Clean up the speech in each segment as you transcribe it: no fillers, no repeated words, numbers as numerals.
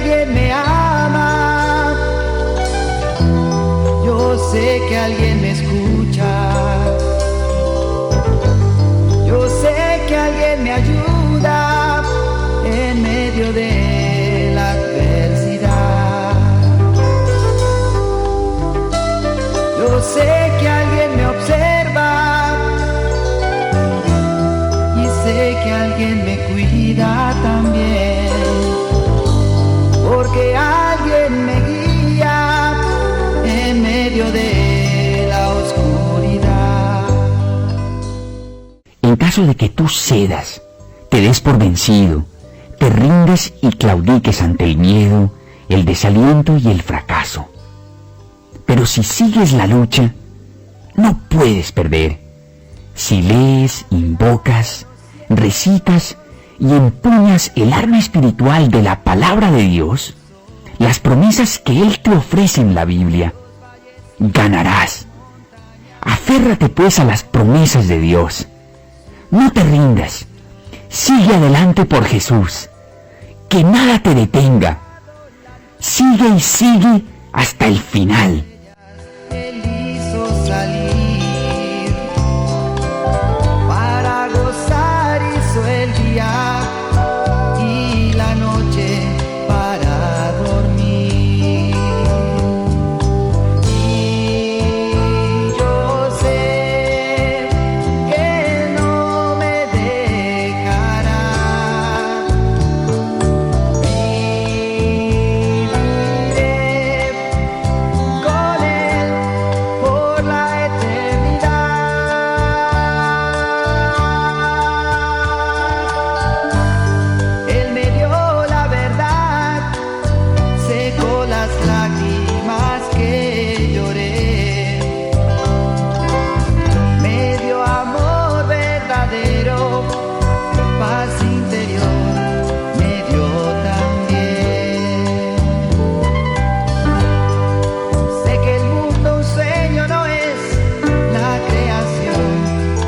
alguien me ama, yo sé que alguien me escucha, yo sé que alguien me ayuda en medio de la adversidad. Yo sé que alguien me observa y sé que alguien me cuida también, porque alguien me guía en medio de la oscuridad. En caso de que tú cedas, te des por vencido, te rindas y claudiques ante el miedo, el desaliento y el fracaso. Pero si sigues la lucha, no puedes perder. Si lees, invocas, recitas y empuñas el arma espiritual de la palabra de Dios, las promesas que Él te ofrece en la Biblia, ganarás. Aférrate pues a las promesas de Dios. No te rindas. Sigue adelante por Jesús. Que nada te detenga. Sigue y sigue hasta el final. Él hizo salir para gozar, hizo el día y la noche para dormir. Y yo sé que no me dejará. Viviré con Él por la eternidad. Él me dio la verdad, secó las lágrimas que lloré, me dio amor verdadero, paz interior me dio también. Sé que el mundo un sueño no es, la creación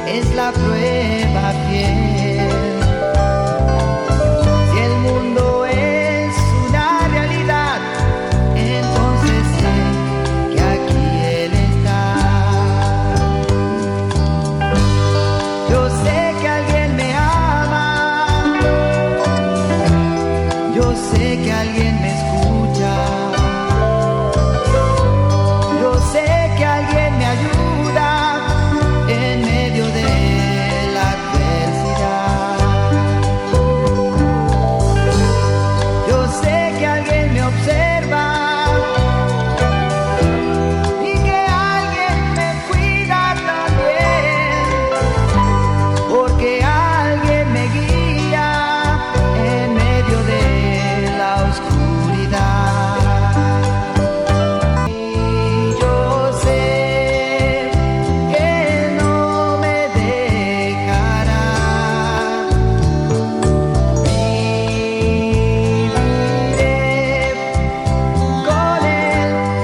es la prueba fiel. Si el mundo es una realidad, entonces sé que aquí Él está. Yo sé que alguien me ama, yo sé que alguien me escucha, yo sé que alguien me ayuda en medio de la adversidad. Yo sé que alguien me observa y que alguien me cuida también, porque alguien me guía en medio de la oscuridad. Y yo sé que no me dejará. Viviré con Él.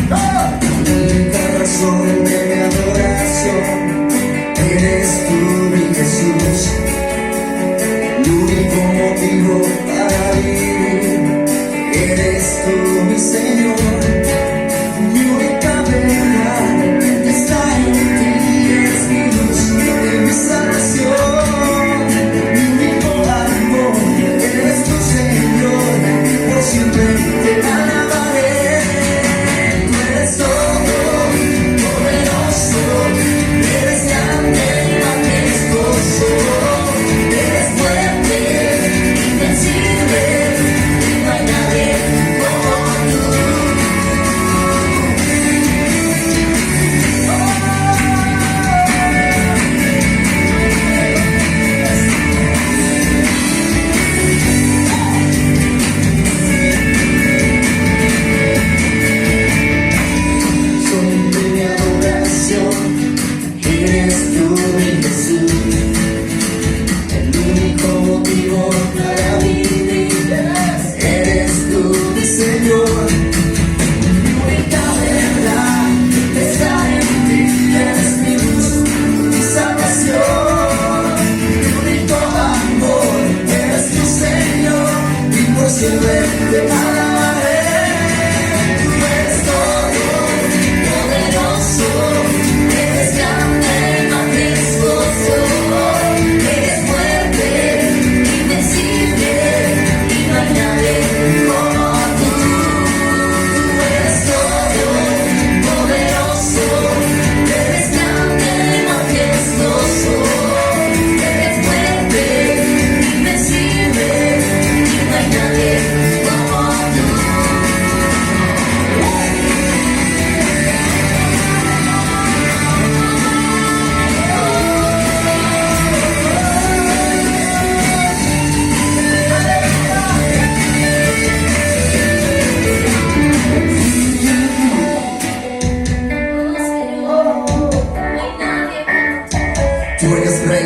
La razón de mi adoración eres tú, mi Jesús, el único motivo para vivir. Eres tú, mi Señor, mi única verdad está en ti, es mi luz, es mi salvación, mi único amor. Eres tu Señor, por siempre te alabaré. Eres todo poderoso, eres grande y majestuoso, eres fuerte, invencible.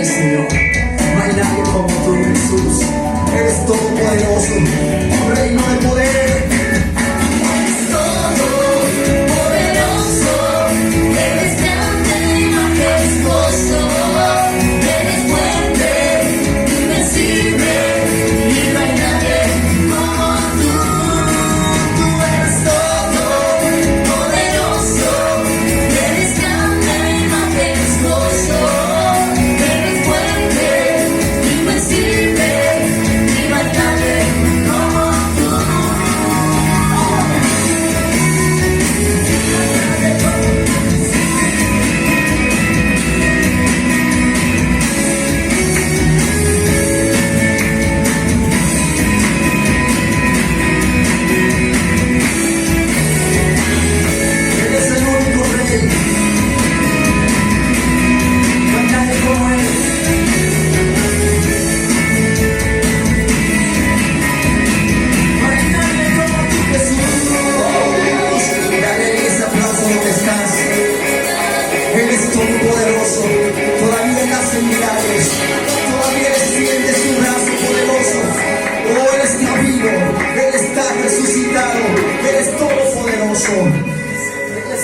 el Señor. No hay nadie como tú, Jesús. Eres todopoderoso, reino de poder.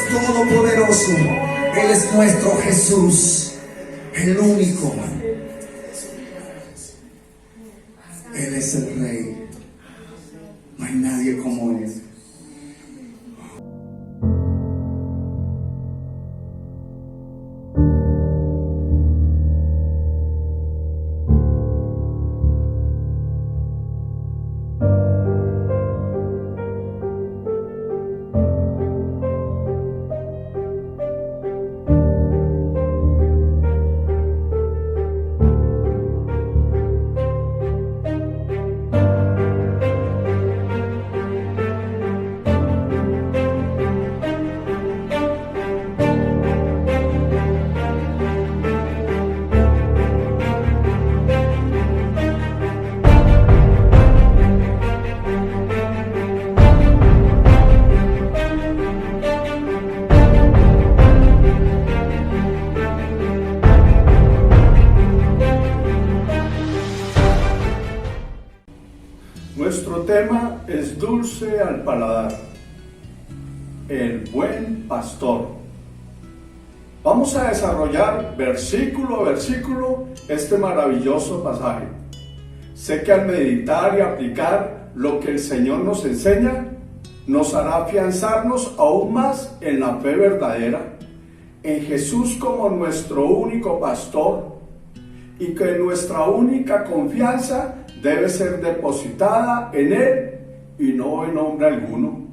Todopoderoso, Él es nuestro Jesús, el único. Él es el Rey, no hay nadie como Él. Nuestro tema es dulce al paladar, el buen pastor. Vamos a desarrollar versículo a versículo este maravilloso pasaje. Sé que al meditar y aplicar lo que el Señor nos enseña, nos hará afianzarnos aún más en la fe verdadera, en Jesús como nuestro único pastor, y que nuestra única confianza debe ser depositada en Él y no en hombre alguno.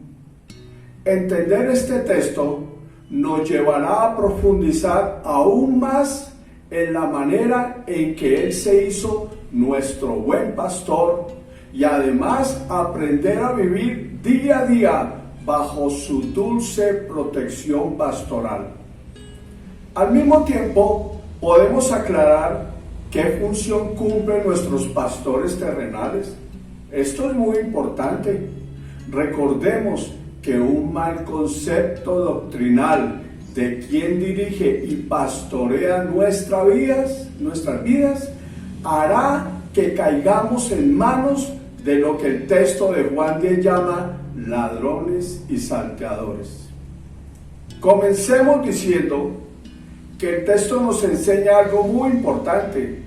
Entender este texto nos llevará a profundizar aún más en la manera en que Él se hizo nuestro buen pastor y además aprender a vivir día a día bajo su dulce protección pastoral. Al mismo tiempo, podemos aclarar ¿qué función cumplen nuestros pastores terrenales? Esto es muy importante. Recordemos que un mal concepto doctrinal de quien dirige y pastorea nuestras vidas, hará que caigamos en manos de lo que el texto de Juan 10 llama ladrones y salteadores. Comencemos diciendo que el texto nos enseña algo muy importante.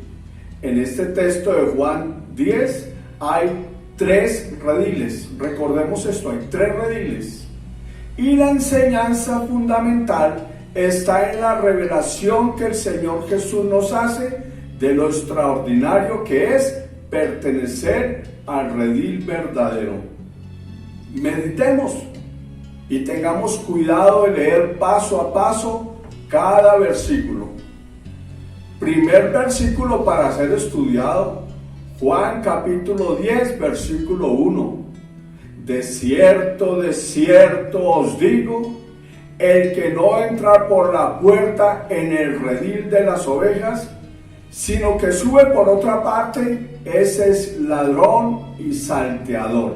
En este texto de Juan 10 hay 3 rediles. Recordemos esto, hay 3 rediles. Y la enseñanza fundamental está en la revelación que el Señor Jesús nos hace de lo extraordinario que es pertenecer al redil verdadero. Meditemos y tengamos cuidado de leer paso a paso cada versículo. Primer versículo para ser estudiado, Juan capítulo 10, versículo 1. De cierto os digo, el que no entra por la puerta en el redil de las ovejas, sino que sube por otra parte, ese es ladrón y salteador.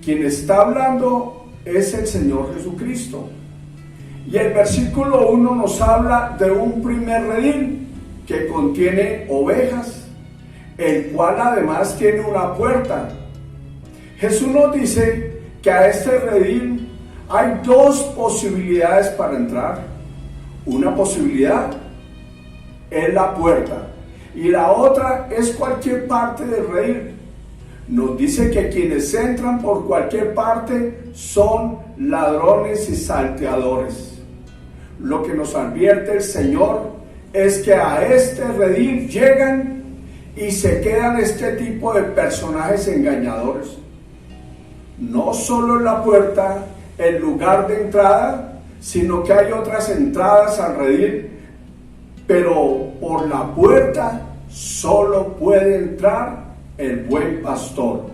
Quien está hablando es el Señor Jesucristo. Y el versículo 1 nos habla de un primer redil, que contiene ovejas, el cual además tiene una puerta. Jesús nos dice que a este redil hay dos posibilidades para entrar. Una posibilidad es la puerta y la otra es cualquier parte del redil. Nos dice que quienes entran por cualquier parte son ladrones y salteadores. Lo que nos advierte el Señor es que a este redil llegan y se quedan este tipo de personajes engañadores. No solo en la puerta, el lugar de entrada, sino que hay otras entradas al redil, pero por la puerta solo puede entrar el buen pastor.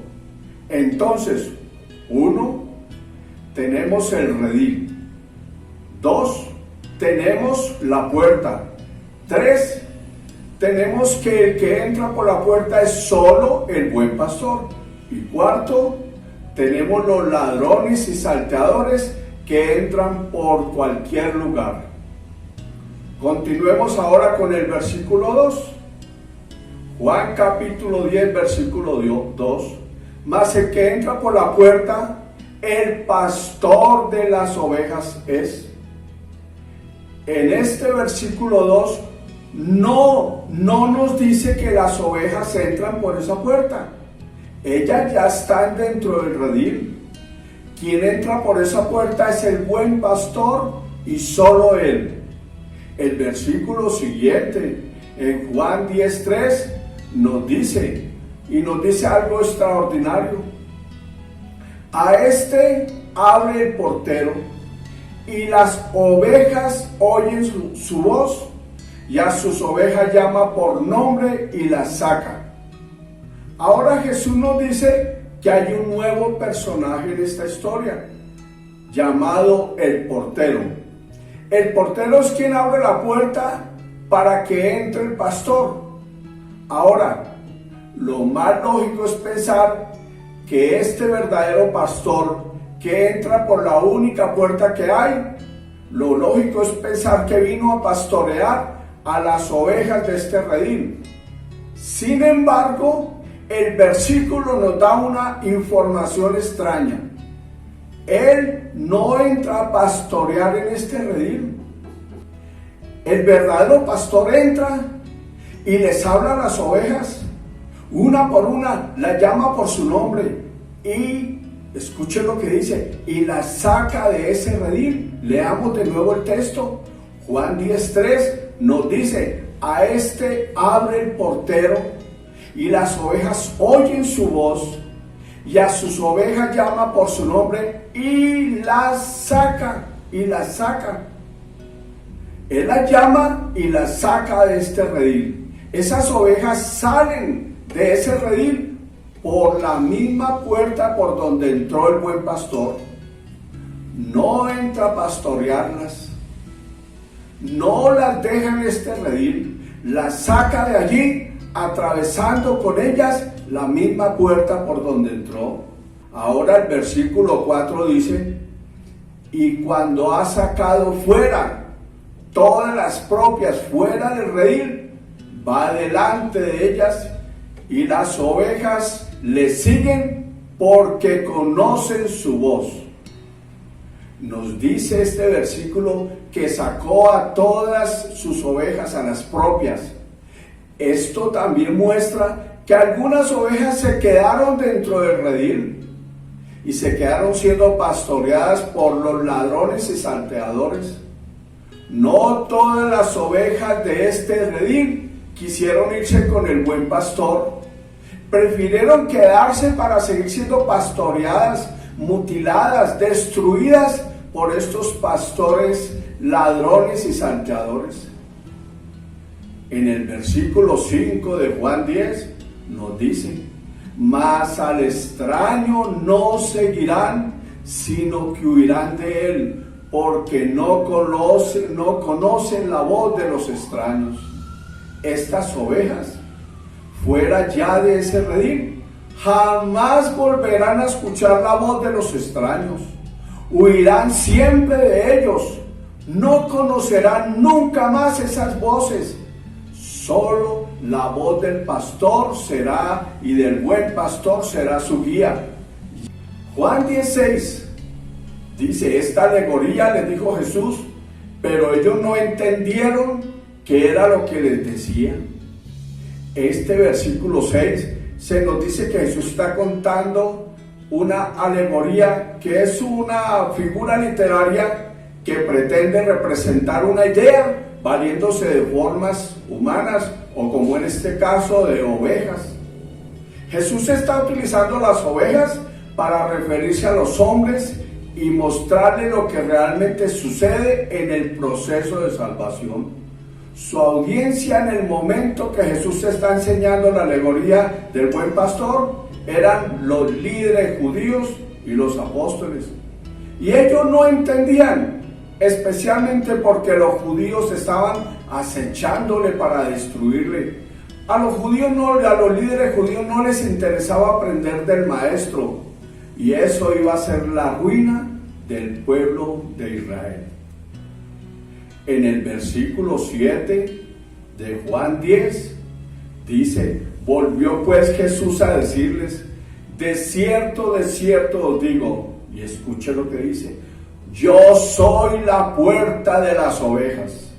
Entonces, 1, tenemos el redil. 2, tenemos la puerta. 3, tenemos que el que entra por la puerta es solo el buen pastor. Y 4, tenemos los ladrones y salteadores que entran por cualquier lugar. Continuemos ahora con el versículo 2. Juan capítulo 10, versículo 2. Mas el que entra por la puerta, el pastor de las ovejas es. En este versículo 2 no nos dice que las ovejas entran por esa puerta. Ellas ya están dentro del redil. Quien entra por esa puerta es el buen pastor y solo él. El versículo siguiente, en Juan 10:3, nos dice algo extraordinario. A este abre el portero y las ovejas oyen su voz, y a sus ovejas llama por nombre y las saca. Ahora Jesús nos dice que hay un nuevo personaje en esta historia, llamado el portero. El portero es quien abre la puerta para que entre el pastor. Ahora, lo más lógico es pensar que este verdadero pastor que entra por la única puerta que hay, lo lógico es pensar que vino a pastorear a las ovejas de este redil. Sin embargo, el versículo nos da una información extraña. Él no entra a pastorear en este redil. El verdadero pastor entra y les habla a las ovejas, una por una, las llama por su nombre y, escuchen lo que dice, y las saca de ese redil. Leamos de nuevo el texto. Juan 10:3 nos dice: a este abre el portero y las ovejas oyen su voz, y a sus ovejas llama por su nombre y las saca. Él las llama y las saca de este redil. Esas ovejas salen de ese redil por la misma puerta por donde entró el buen pastor. No entra a pastorearlas, no las deja en este redil, las saca de allí, atravesando con ellas la misma puerta por donde entró. Ahora el versículo 4 dice: y cuando ha sacado fuera todas las propias fuera del redil, va delante de ellas, y las ovejas le siguen porque conocen su voz. Nos dice este versículo que sacó a todas sus ovejas, a las propias. Esto también muestra que algunas ovejas se quedaron dentro del redil y se quedaron siendo pastoreadas por los ladrones y salteadores. No todas las ovejas de este redil quisieron irse con el buen pastor. Prefirieron quedarse para seguir siendo pastoreadas, mutiladas, destruidas por estos pastores ladrones y salteadores. En el versículo 5 de Juan 10 nos dice: mas al extraño no seguirán, sino que huirán de él, porque no conocen la voz de los extraños. Estas ovejas, fuera ya de ese redil, jamás volverán a escuchar la voz de los extraños. Huirán siempre de ellos, no conocerán nunca más esas voces. Solo la voz del pastor será, y del buen pastor será su guía. Juan 16 dice, esta alegoría les dijo Jesús, pero ellos no entendieron qué era lo que les decía. Este versículo 6 se nos dice que Jesús está contando una alegoría que es una figura literaria que pretende representar una idea valiéndose de formas humanas o, como en este caso, de ovejas. Jesús está utilizando las ovejas para referirse a los hombres y mostrarle lo que realmente sucede en el proceso de salvación. Su audiencia en el momento que Jesús está enseñando la alegoría del buen pastor eran los líderes judíos y los apóstoles. Y ellos no entendían, especialmente porque los judíos estaban acechándole para destruirle. A los líderes judíos no les interesaba aprender del maestro, y eso iba a ser la ruina del pueblo de Israel. En el versículo 7 de Juan 10 dice, volvió pues Jesús a decirles, de cierto os digo, y escuche lo que dice, yo soy la puerta de las ovejas.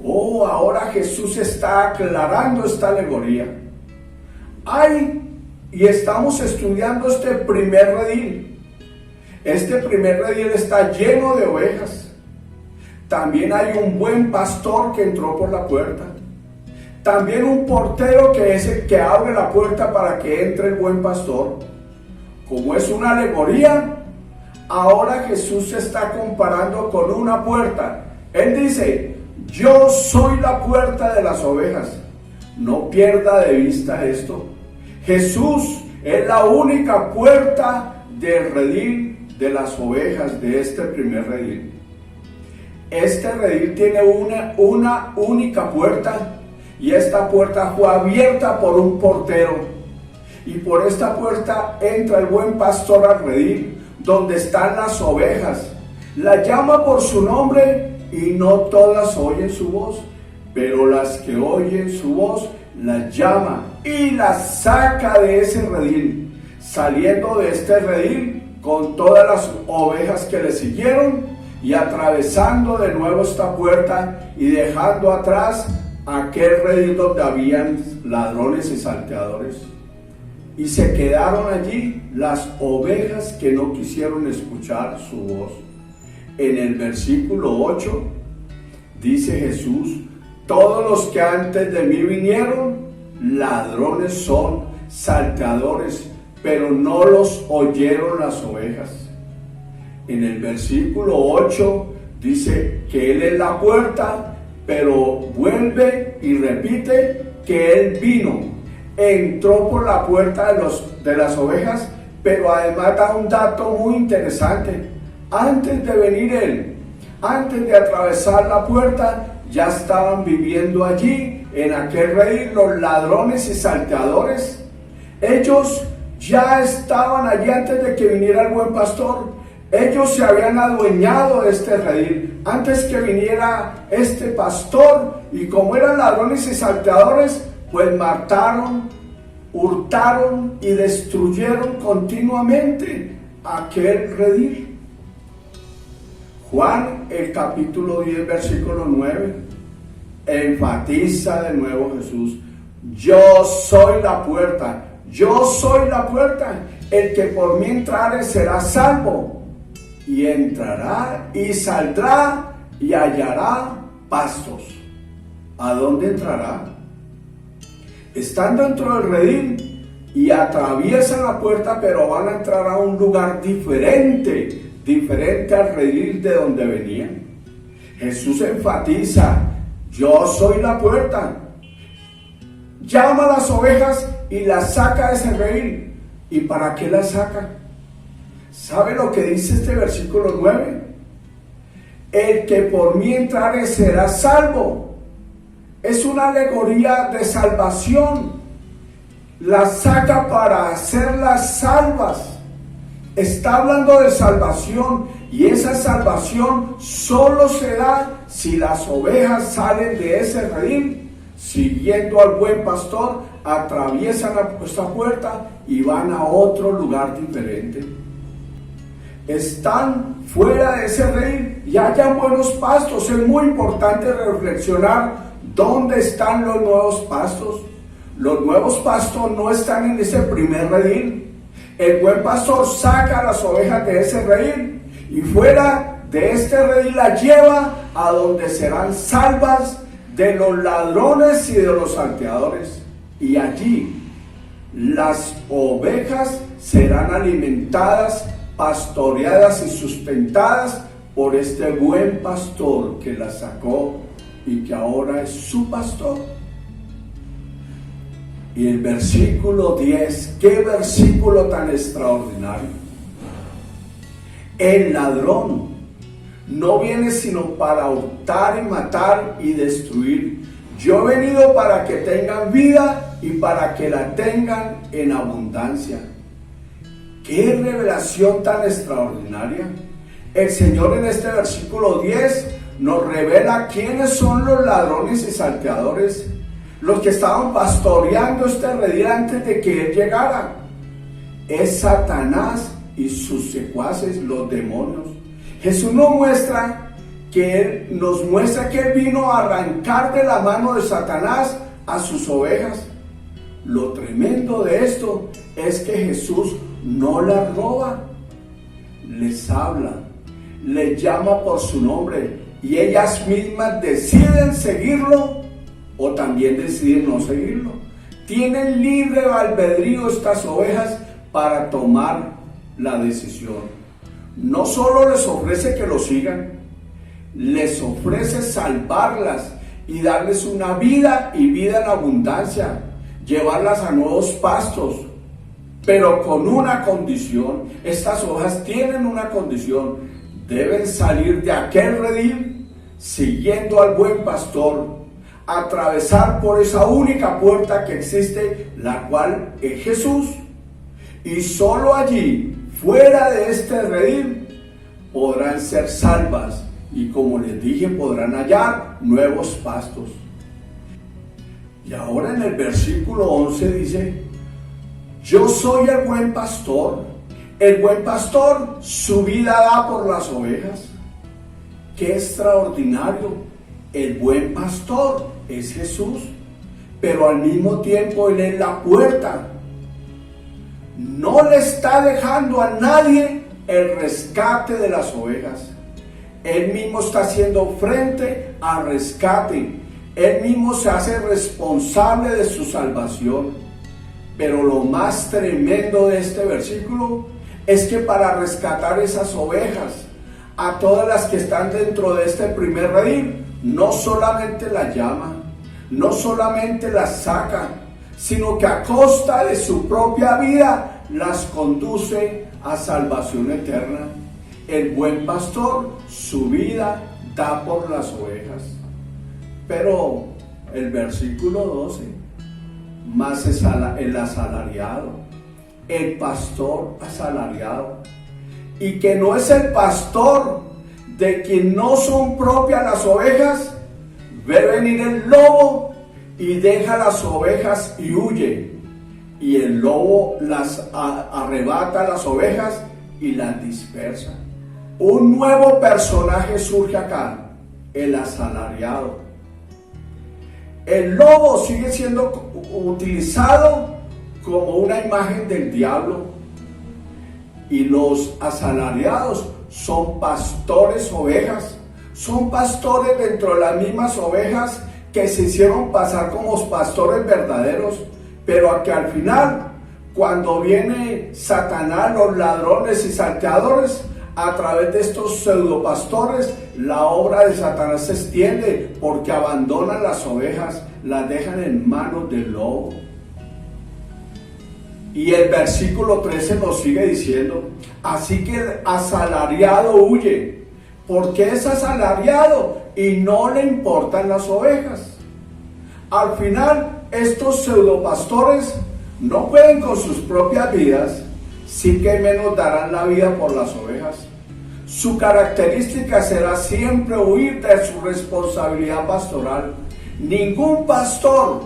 Oh, ahora Jesús está aclarando esta alegoría. Y estamos estudiando este primer redil. Este primer redil está lleno de ovejas. También hay un buen pastor que entró por la puerta. También un portero que es el que abre la puerta para que entre el buen pastor. Como es una alegoría, ahora Jesús se está comparando con una puerta. Él dice, yo soy la puerta de las ovejas. No pierda de vista esto. Jesús es la única puerta del redil de las ovejas, de este primer redil. Este redil tiene una única puerta, y esta puerta fue abierta por un portero. Y por esta puerta entra el buen pastor al redil, donde están las ovejas. La llama por su nombre y no todas oyen su voz, pero las que oyen su voz la llama y las saca de ese redil, saliendo de este redil con todas las ovejas que le siguieron y atravesando de nuevo esta puerta y dejando atrás aquel redil donde habían ladrones y salteadores. Y se quedaron allí las ovejas que no quisieron escuchar su voz. En el versículo 8 dice Jesús, todos los que antes de mí vinieron, ladrones son, salteadores, pero no los oyeron las ovejas. En el versículo 8 dice que Él es la puerta, pero vuelve y repite que Él vino, entró por la puerta de las ovejas, pero además da un dato muy interesante. Antes de venir Él, antes de atravesar la puerta, ya estaban viviendo allí, en aquel redil, los ladrones y salteadores. Ellos ya estaban allí antes de que viniera el buen pastor. Ellos se habían adueñado de este redil antes que viniera este pastor, y como eran ladrones y salteadores, pues mataron, hurtaron y destruyeron continuamente aquel redil. Juan, el capítulo 10, versículo 9, enfatiza de nuevo Jesús, yo soy la puerta, yo soy la puerta, el que por mí entrare será salvo, y entrará y saldrá y hallará pastos. ¿A dónde entrará? Están dentro del redil y atraviesan la puerta, pero van a entrar a un lugar diferente al redil de donde venían. Jesús enfatiza, yo soy la puerta. Llama a las ovejas y las saca de ese redil. ¿Y para qué las saca? ¿Sabe lo que dice este versículo 9? El que por mí entrare será salvo. Es una alegoría de salvación. Las saca para hacerlas salvas. Está hablando de salvación, y esa salvación solo se da si las ovejas salen de ese redil, siguiendo al buen pastor, atraviesan esta puerta y van a otro lugar diferente. Están fuera de ese redil y hayan buenos pastos. Es muy importante reflexionar dónde están los nuevos pastos. Los nuevos pastos no están en ese primer redil. El buen pastor saca las ovejas de ese redil y fuera de este redil las lleva a donde serán salvas de los ladrones y de los salteadores. Y allí las ovejas serán alimentadas, pastoreadas y sustentadas por este buen pastor que las sacó y que ahora es su pastor. Y el versículo 10, qué versículo tan extraordinario. El ladrón no viene sino para hurtar y matar y destruir. Yo he venido para que tengan vida y para que la tengan en abundancia. ¡Qué revelación tan extraordinaria! El Señor en este versículo 10 nos revela quiénes son los ladrones y salteadores, los que estaban pastoreando este redil antes de que Él llegara. Es Satanás y sus secuaces, los demonios. Jesús nos muestra que Él vino a arrancar de la mano de Satanás a sus ovejas. Lo tremendo de esto es que Jesús no las roba, les habla, les llama por su nombre y ellas mismas deciden seguirlo o también deciden no seguirlo. Tienen libre albedrío estas ovejas para tomar la decisión. No solo les ofrece que lo sigan, les ofrece salvarlas y darles una vida y vida en abundancia, llevarlas a nuevos pastos, pero con una condición. Estas ovejas tienen una condición: deben salir de aquel redil siguiendo al buen pastor, atravesar por esa única puerta que existe, la cual es Jesús, y solo allí, fuera de este redil, podrán ser salvas y, como les dije, podrán hallar nuevos pastos. Y ahora en el versículo 11 dice: yo soy el buen pastor. El buen pastor su vida da por las ovejas. ¡Qué extraordinario! El buen pastor es Jesús, pero al mismo tiempo Él es la puerta. No le está dejando a nadie el rescate de las ovejas. Él mismo está haciendo frente al rescate. Él mismo se hace responsable de su salvación. Pero lo más tremendo de este versículo es que para rescatar esas ovejas, a todas las que están dentro de este primer redil, no solamente las llama, no solamente las saca, sino que a costa de su propia vida las conduce a salvación eterna. El buen pastor su vida da por las ovejas. Pero el versículo 12, más el asalariado, el pastor asalariado, y que no es el pastor de quien no son propias las ovejas, ve venir el lobo y deja las ovejas y huye, y el lobo las arrebata las ovejas y las dispersa. Un nuevo personaje surge acá, el asalariado. El lobo sigue siendo utilizado como una imagen del diablo, y los asalariados son pastores ovejas, son pastores dentro de las mismas ovejas que se hicieron pasar como pastores verdaderos, pero que al final, cuando viene Satanás, los ladrones y salteadores, a través de estos pseudopastores, la obra de Satanás se extiende, porque abandonan las ovejas, las dejan en manos del lobo. Y el versículo 13 nos sigue diciendo: así que el asalariado huye, porque es asalariado y no le importan las ovejas. Al final, estos pseudopastores no pueden con sus propias vidas, sí que menos darán la vida por las ovejas. Su característica será siempre huir de su responsabilidad pastoral. Ningún pastor,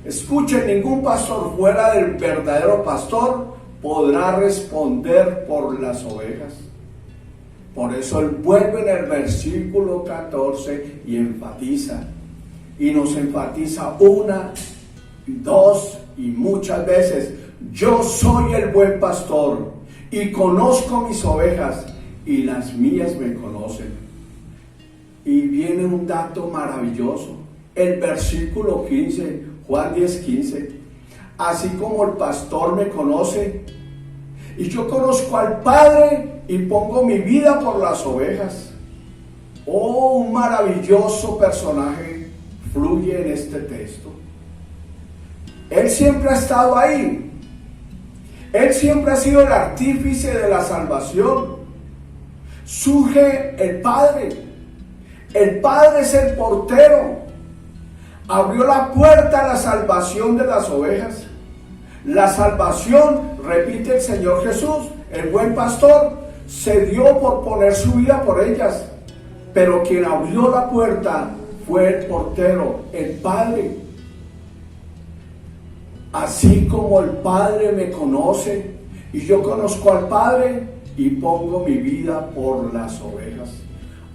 escuchen, ningún pastor fuera del verdadero pastor podrá responder por las ovejas. Por eso él vuelve en el versículo 14 y enfatiza. Y nos enfatiza una, dos y muchas veces. Yo soy el buen pastor y conozco mis ovejas y las mías me conocen. Y viene un dato maravilloso. El versículo 15, Juan 10:15. Así como el pastor me conoce y yo conozco al Padre y pongo mi vida por las ovejas. Oh, un maravilloso personaje fluye en este texto. Él siempre ha estado ahí. Él siempre ha sido el artífice de la salvación. Surge el Padre. El Padre es el portero. Abrió la puerta a la salvación de las ovejas. La salvación, repite el Señor Jesús, el buen pastor, se dio por poner su vida por ellas. Pero quien abrió la puerta fue el portero, el Padre. Así como el Padre me conoce y yo conozco al Padre y pongo mi vida por las ovejas.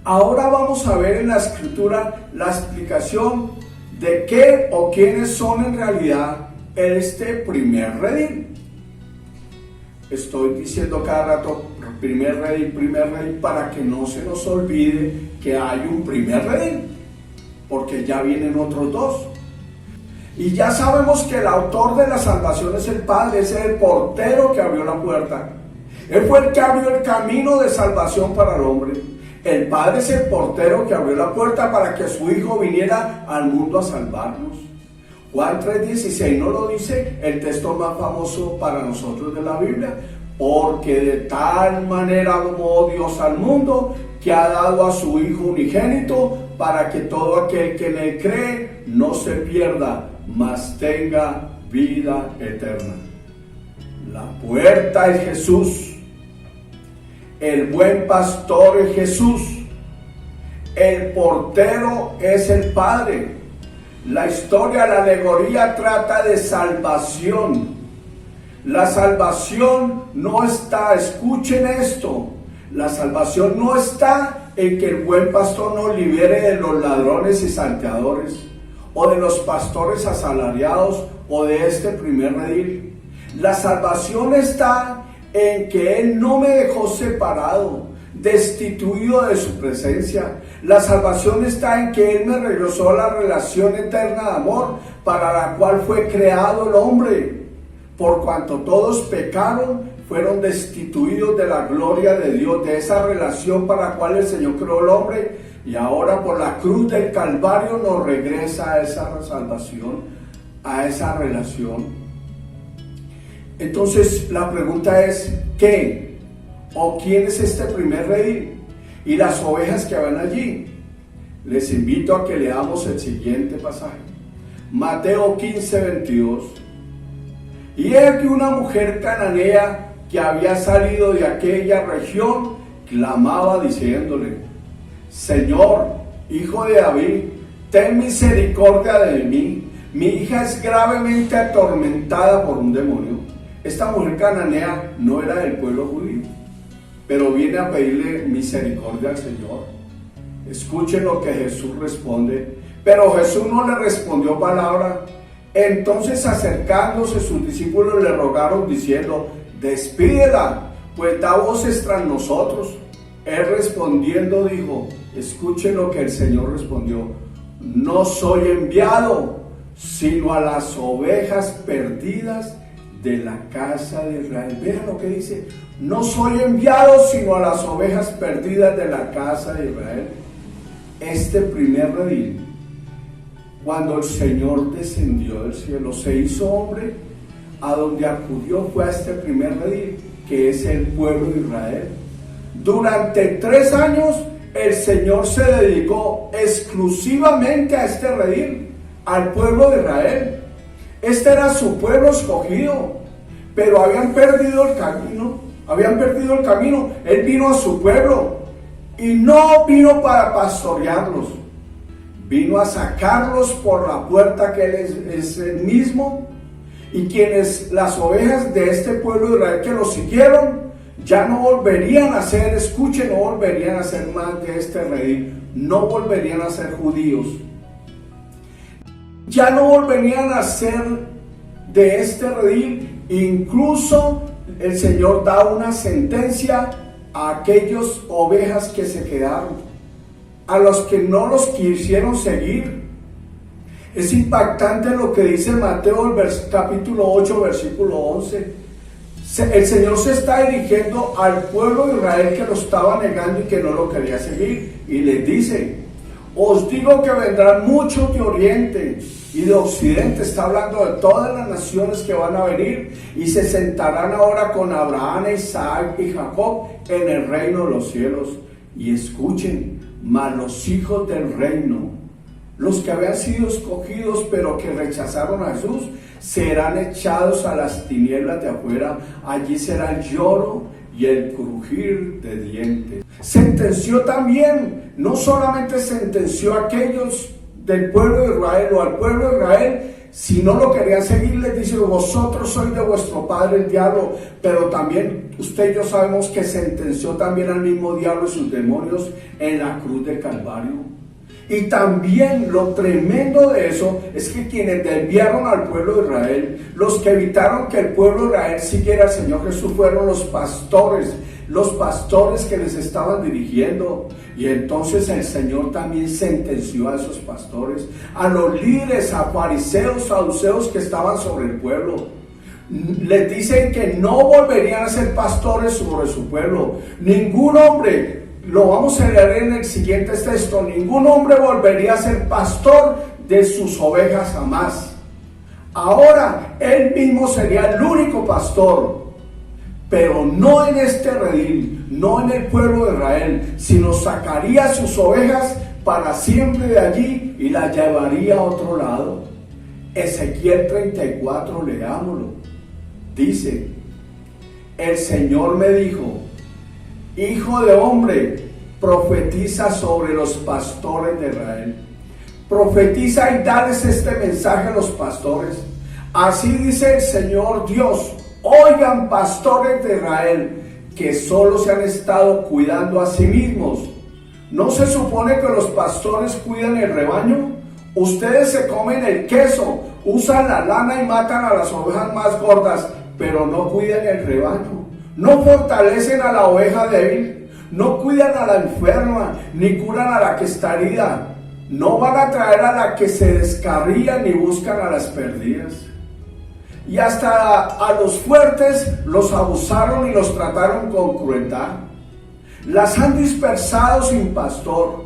Ahora vamos a ver en la Escritura la explicación de qué o quiénes son en realidad este primer redil. Estoy diciendo cada rato primer redil para que no se nos olvide que hay un primer redil, porque ya vienen otros dos. Y ya sabemos que el autor de la salvación es el Padre, es el portero que abrió la puerta. Él fue el que abrió el camino de salvación para el hombre. El Padre es el portero que abrió la puerta para que su Hijo viniera al mundo a salvarnos. Juan 3:16 no lo dice, el texto más famoso para nosotros de la Biblia. Porque de tal manera amó Dios al mundo que ha dado a su Hijo unigénito para que todo aquel que en él cree no se pierda, mas tenga vida eterna. La puerta es Jesús. El buen pastor es Jesús. El portero es el Padre. La historia, la alegoría trata de salvación. La salvación no está, escuchen esto, la salvación no está en que el buen pastor nos libere de los ladrones y salteadores, o de los pastores asalariados, o de este primer redil. La salvación está en que Él no me dejó separado, destituido de su presencia. La salvación está en que Él me regresó a la relación eterna de amor para la cual fue creado el hombre. Por cuanto todos pecaron, fueron destituidos de la gloria de Dios, de esa relación para la cual el Señor creó el hombre, y ahora por la cruz del Calvario nos regresa a esa salvación, a esa relación. Entonces la pregunta es, ¿qué o quién es este primer redil? Y las ovejas que van allí. Les invito a que leamos el siguiente pasaje. Mateo 15:22. Y he aquí una mujer cananea que había salido de aquella región, clamaba diciéndole: Señor, Hijo de David, ten misericordia de mí. Mi hija es gravemente atormentada por un demonio. Esta mujer cananea no era del pueblo judío, pero viene a pedirle misericordia al Señor. Escuchen lo que Jesús responde. Pero Jesús no le respondió palabra. Entonces, acercándose, sus discípulos le rogaron diciendo: despídela, pues da voces tras nosotros. Él respondiendo dijo, escuchen lo que el Señor respondió: no soy enviado sino a las ovejas perdidas de la casa de Israel. Vean lo que dice: no soy enviado sino a las ovejas perdidas de la casa de Israel. Este primer redil, cuando el Señor descendió del cielo, se hizo hombre, a donde acudió fue a este primer redil, que es el pueblo de Israel. Durante 3 años el Señor se dedicó exclusivamente a este redil, al pueblo de Israel. Este era su pueblo escogido, pero habían perdido el camino. Él vino a su pueblo y no vino para pastorearlos. vino a sacarlos por la puerta que Él es el mismo, y quienes, las ovejas de este pueblo de Israel que lo siguieron, ya no volverían a ser, escuchen, no volverían a ser más de este redil, no volverían a ser judíos, ya no volverían a ser de este redil. Incluso el Señor da una sentencia a aquellas ovejas que se quedaron, a los que no los quisieron seguir. Es impactante lo que dice Mateo, capítulo 8, versículo 11. El Señor se está dirigiendo al pueblo de Israel que lo estaba negando y que no lo quería seguir, y les dice: os digo que vendrán muchos de oriente y de occidente, está hablando de todas las naciones que van a venir, y se sentarán ahora con Abraham, Isaac y Jacob en el reino de los cielos. Y escuchen, mas los hijos del reino, los que habían sido escogidos pero que rechazaron a Jesús, serán echados a las tinieblas de afuera. Allí será el lloro y el crujir de dientes. Sentenció también, no solamente sentenció a aquellos del pueblo de Israel o al pueblo de Israel, si no lo querían seguir, les dice: vosotros sois de vuestro padre el diablo. Pero también usted y yo sabemos que sentenció también al mismo diablo y sus demonios en la cruz del Calvario. Y también lo tremendo de eso es que quienes desviaron al pueblo de Israel, los que evitaron que el pueblo de Israel siguiera al Señor Jesús, fueron los pastores que les estaban dirigiendo. Y entonces el Señor también sentenció a esos pastores, a los líderes, a fariseos, saduceos que estaban sobre el pueblo. Les dicen que no volverían a ser pastores sobre su pueblo. Ningún hombre, lo vamos a leer en el siguiente texto, ningún hombre volvería a ser pastor de sus ovejas jamás. Ahora él mismo sería el único pastor, pero no en este redil, no en el pueblo de Israel, sino sacaría sus ovejas para siempre de allí y las llevaría a otro lado. Ezequiel 34, leámoslo. Dice: el Señor me dijo: hijo de hombre, profetiza sobre los pastores de Israel. Profetiza y dales este mensaje a los pastores. Así dice el Señor Dios: oigan, pastores de Israel, que solo se han estado cuidando a sí mismos. ¿No se supone que los pastores cuidan el rebaño? Ustedes se comen el queso, usan la lana y matan a las ovejas más gordas, pero no cuidan el rebaño. No fortalecen a la oveja débil, no cuidan a la enferma, ni curan a la que está herida. No van a traer a la que se descarría, ni buscan a las perdidas. Y hasta a los fuertes los abusaron y los trataron con crueldad. Las han dispersado sin pastor,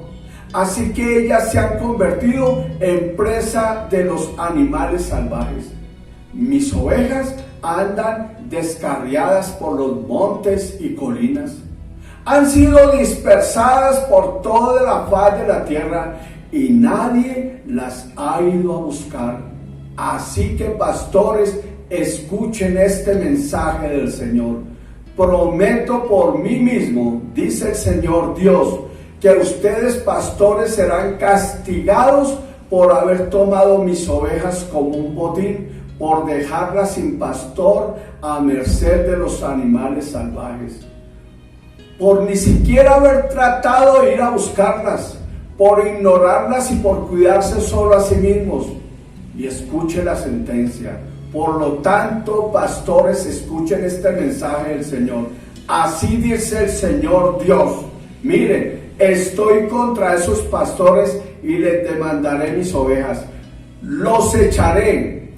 así que ellas se han convertido en presa de los animales salvajes. Mis ovejas andan descarriadas por los montes y colinas. Han sido dispersadas por toda la faz de la tierra y nadie las ha ido a buscar. Así que, pastores, escuchen este mensaje del Señor. Prometo por mí mismo, dice el Señor Dios, que ustedes, pastores, serán castigados por haber tomado mis ovejas como un botín, por dejarlas sin pastor a merced de los animales salvajes, por ni siquiera haber tratado de ir a buscarlas, por ignorarlas y por cuidarse solo a sí mismos. Y escuche la sentencia. Por lo tanto, pastores, escuchen este mensaje del Señor. Así dice el Señor Dios: miren, estoy contra esos pastores y les demandaré mis ovejas. Los echaré.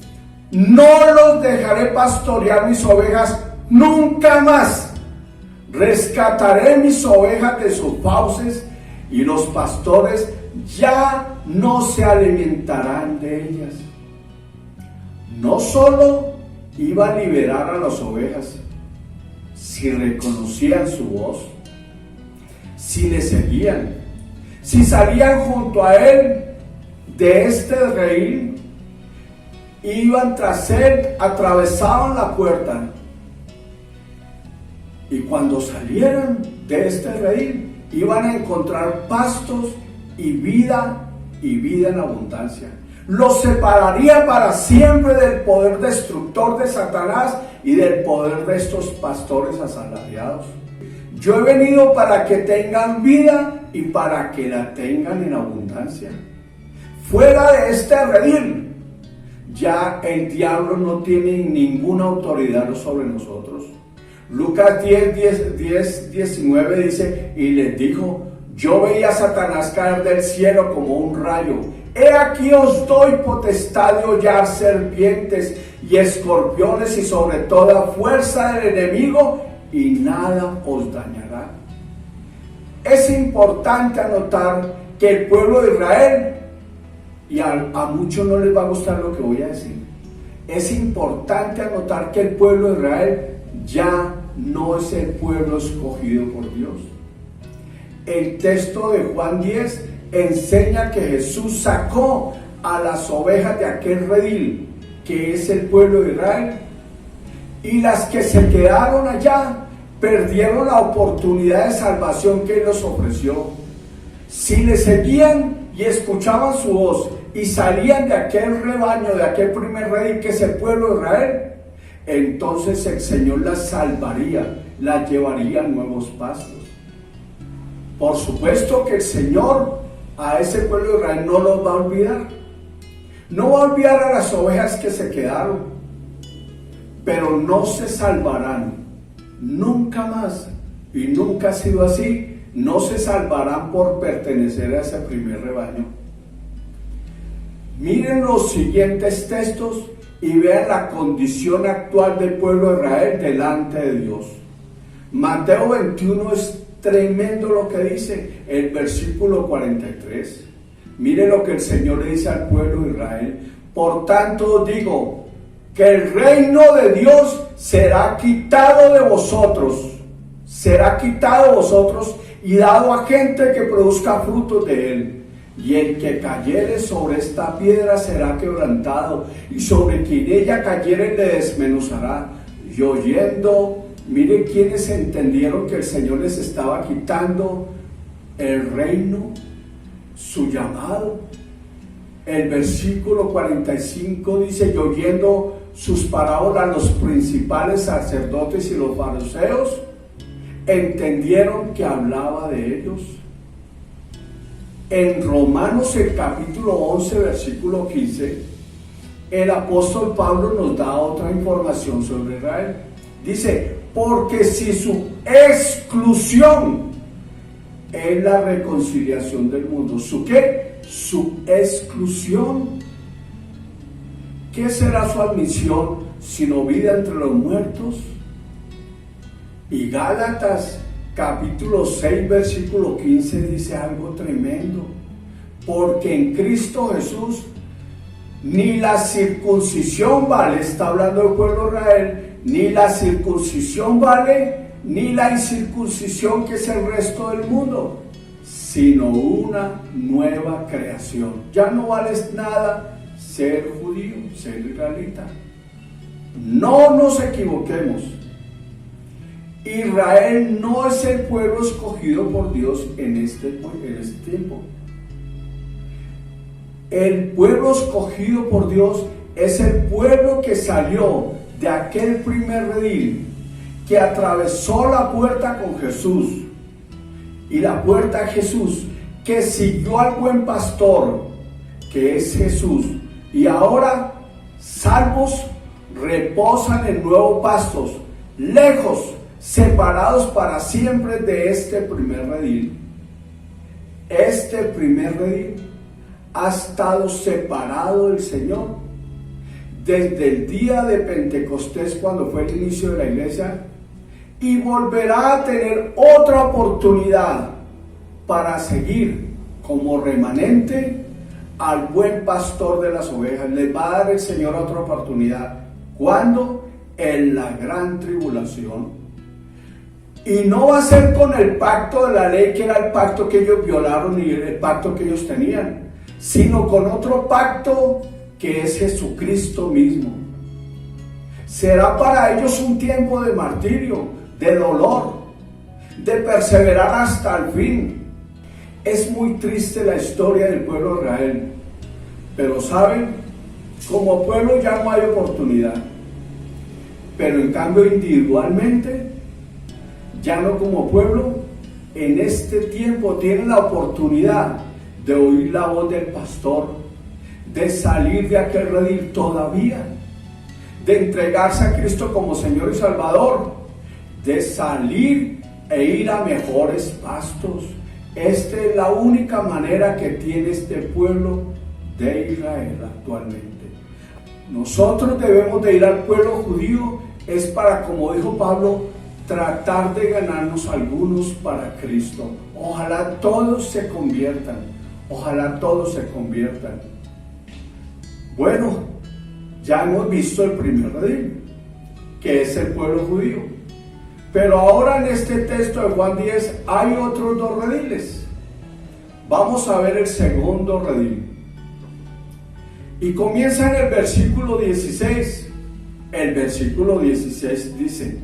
No los dejaré pastorear mis ovejas nunca más. Rescataré mis ovejas de sus fauces y los pastores ya no se alimentarán de ellas. No solo iba a liberar a las ovejas si reconocían su voz, si le seguían, si salían junto a él de este redil, iban tras él, atravesaban la puerta, y cuando salieran de este redil iban a encontrar pastos y vida y vida en abundancia. Los separaría para siempre del poder destructor de Satanás y del poder de estos pastores asalariados. Yo he venido para que tengan vida y para que la tengan en abundancia. Fuera de este redil, ya el diablo no tiene ninguna autoridad sobre nosotros. Lucas 10:19 dice, y les dijo, yo veía a Satanás caer del cielo como un rayo. He aquí os doy potestad de hollar serpientes y escorpiones y sobre toda fuerza del enemigo, y nada os dañará. Es importante anotar que el pueblo de Israel, y a muchos no les va a gustar lo que voy a decir, es importante anotar que el pueblo de Israel ya no es el pueblo escogido por Dios. El texto de Juan 10 enseña que Jesús sacó a las ovejas de aquel redil, que es el pueblo de Israel, y las que se quedaron allá perdieron la oportunidad de salvación que Él les ofreció. Si le seguían y escuchaban su voz y salían de aquel rebaño, de aquel primer redil que es el pueblo de Israel, entonces el Señor las salvaría, las llevaría a nuevos pastos. Por supuesto que el Señor a ese pueblo de Israel no los va a olvidar. No va a olvidar a las ovejas que se quedaron, pero no se salvarán nunca más, y nunca ha sido así. No se salvarán por pertenecer a ese primer rebaño. Miren los siguientes textos y vean la condición actual del pueblo de Israel delante de Dios. Mateo 21 es tremendo lo que dice el versículo 43. Mire lo que el Señor le dice al pueblo de Israel. Por tanto os digo que el reino de Dios será quitado de vosotros. Será quitado de vosotros y dado a gente que produzca frutos de él. Y el que cayere sobre esta piedra será quebrantado, y sobre quien ella cayere le desmenuzará. Y oyendo, mire quienes entendieron que el Señor les estaba quitando el reino, su llamado. El versículo 45 dice, y oyendo sus parábolas los principales sacerdotes y los fariseos, entendieron que hablaba de ellos. En Romanos el capítulo 11 versículo 15, el apóstol Pablo nos da otra información sobre Israel. Dice, porque si su exclusión es la reconciliación del mundo. ¿Su qué? Su exclusión. ¿Qué será su admisión sino vida entre los muertos? Y Gálatas capítulo 6 versículo 15 dice algo tremendo. Porque en Cristo Jesús ni la circuncisión vale, está hablando del pueblo de Israel, ni la circuncisión vale, ni la incircuncisión que es el resto del mundo, sino una nueva creación. Ya no vale nada ser judío, ser israelita. No nos equivoquemos. Israel no es el pueblo escogido por Dios en este tiempo. El pueblo escogido por Dios es el pueblo que salió de aquel primer redil, que atravesó la puerta con Jesús, y la puerta de Jesús, que siguió al buen pastor, que es Jesús, y ahora, salvos, reposan en nuevos pastos, lejos, separados para siempre de este primer redil. Este primer redil ha estado separado del Señor desde el día de Pentecostés, cuando fue el inicio de la iglesia, y volverá a tener otra oportunidad para seguir como remanente al buen pastor de las ovejas. Les va a dar el Señor otra oportunidad. ¿Cuándo? En la gran tribulación. Y no va a ser con el pacto de la ley, que era el pacto que ellos violaron y el pacto que ellos tenían, sino con otro pacto que es Jesucristo mismo. Será para ellos un tiempo de martirio, de dolor, de perseverar hasta el fin. Es muy triste la historia del pueblo de Israel, pero saben, como pueblo ya no hay oportunidad, pero en cambio individualmente, ya no como pueblo, en este tiempo tienen la oportunidad de oír la voz del pastor, de salir de aquel redil todavía, de entregarse a Cristo como Señor y Salvador, de salir e ir a mejores pastos. Esta es la única manera que tiene este pueblo de Israel actualmente. Nosotros debemos de ir al pueblo judío, es para, como dijo Pablo, tratar de ganarnos algunos para Cristo. Ojalá todos se conviertan, ojalá todos se conviertan. Bueno, ya hemos visto el primer redil, que es el pueblo judío. Pero ahora en este texto de Juan 10 hay otros dos rediles. Vamos a ver el segundo redil. Y comienza en el versículo 16. El versículo 16 dice: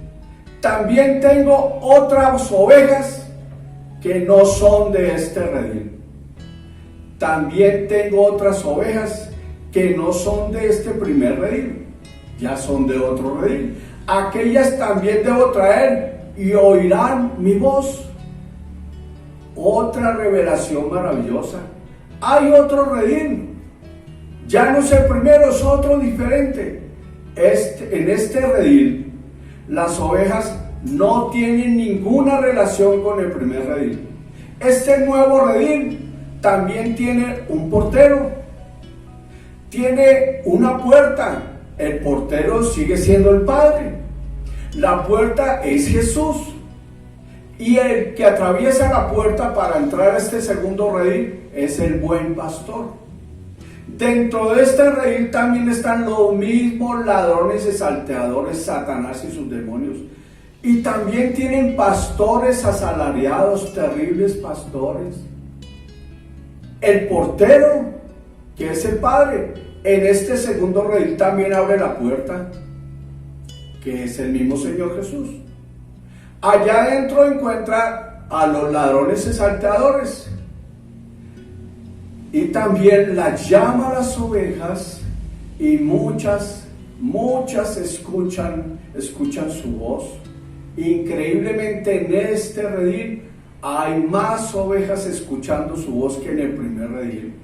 también tengo otras ovejas que no son de este redil. También tengo otras ovejas que no son de este primer redil, ya son de otro redil. Aquellas también debo traer y oirán mi voz. Otra revelación maravillosa. Hay otro redil. Ya no es el primero, es otro diferente. En este redil, las ovejas no tienen ninguna relación con el primer redil. Este nuevo redil también tiene un portero, tiene una puerta. El portero sigue siendo el Padre. La puerta es Jesús. Y el que atraviesa la puerta para entrar a este segundo redil es el buen pastor. Dentro de este redil también están los mismos ladrones y salteadores, Satanás y sus demonios. Y también tienen pastores asalariados, terribles pastores. El portero, que es el Padre, en este segundo redil también abre la puerta, que es el mismo Señor Jesús. Allá adentro encuentra a los ladrones y salteadores. Y también las llama a las ovejas, y muchas escuchan su voz. Increíblemente en este redil hay más ovejas escuchando su voz que en el primer redil.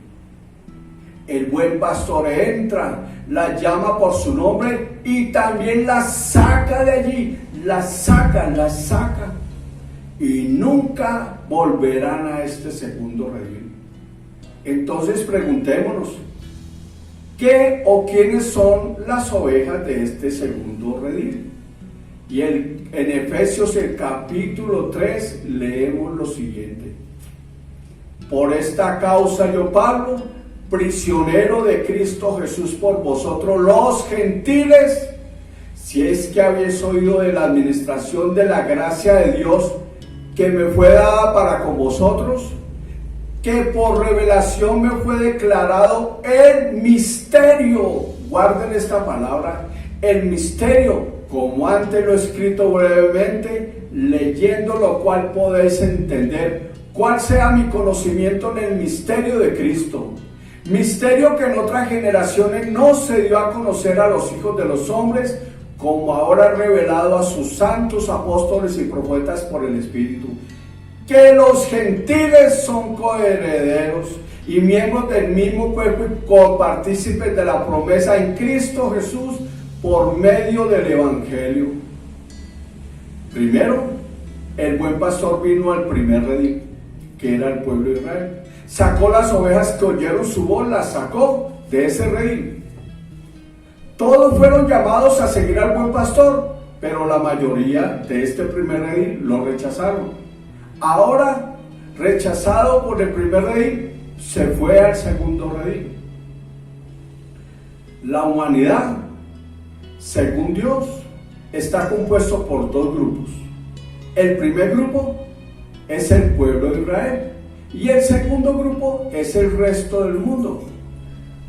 El buen pastor entra, la llama por su nombre y también la saca de allí, la saca. Y nunca volverán a este segundo redil. Entonces preguntémonos, ¿qué o quiénes son las ovejas de este segundo redil? Y en Efesios el capítulo 3 leemos lo siguiente: por esta causa yo, Pablo, prisionero de Cristo Jesús por vosotros los gentiles, si es que habéis oído de la administración de la gracia de Dios que me fue dada para con vosotros, que por revelación me fue declarado el misterio. Guarden esta palabra, el misterio, como antes lo he escrito brevemente, leyendo lo cual podéis entender cuál sea mi conocimiento en el misterio de Cristo. Misterio que en otras generaciones no se dio a conocer a los hijos de los hombres, como ahora revelado a sus santos apóstoles y profetas por el Espíritu, que los gentiles son coherederos y miembros del mismo cuerpo y copartícipes de la promesa en Cristo Jesús por medio del Evangelio. Primero, el buen pastor vino al primer redil, que era el pueblo de Israel. Sacó las ovejas que oyeron su voz, las sacó de ese redil. Todos fueron llamados a seguir al buen pastor, pero la mayoría de este primer redil lo rechazaron. Ahora, rechazado por el primer redil, se fue al segundo redil. La humanidad, según Dios, está compuesto por dos grupos. El primer grupo es el pueblo de Israel y el segundo grupo es el resto del mundo.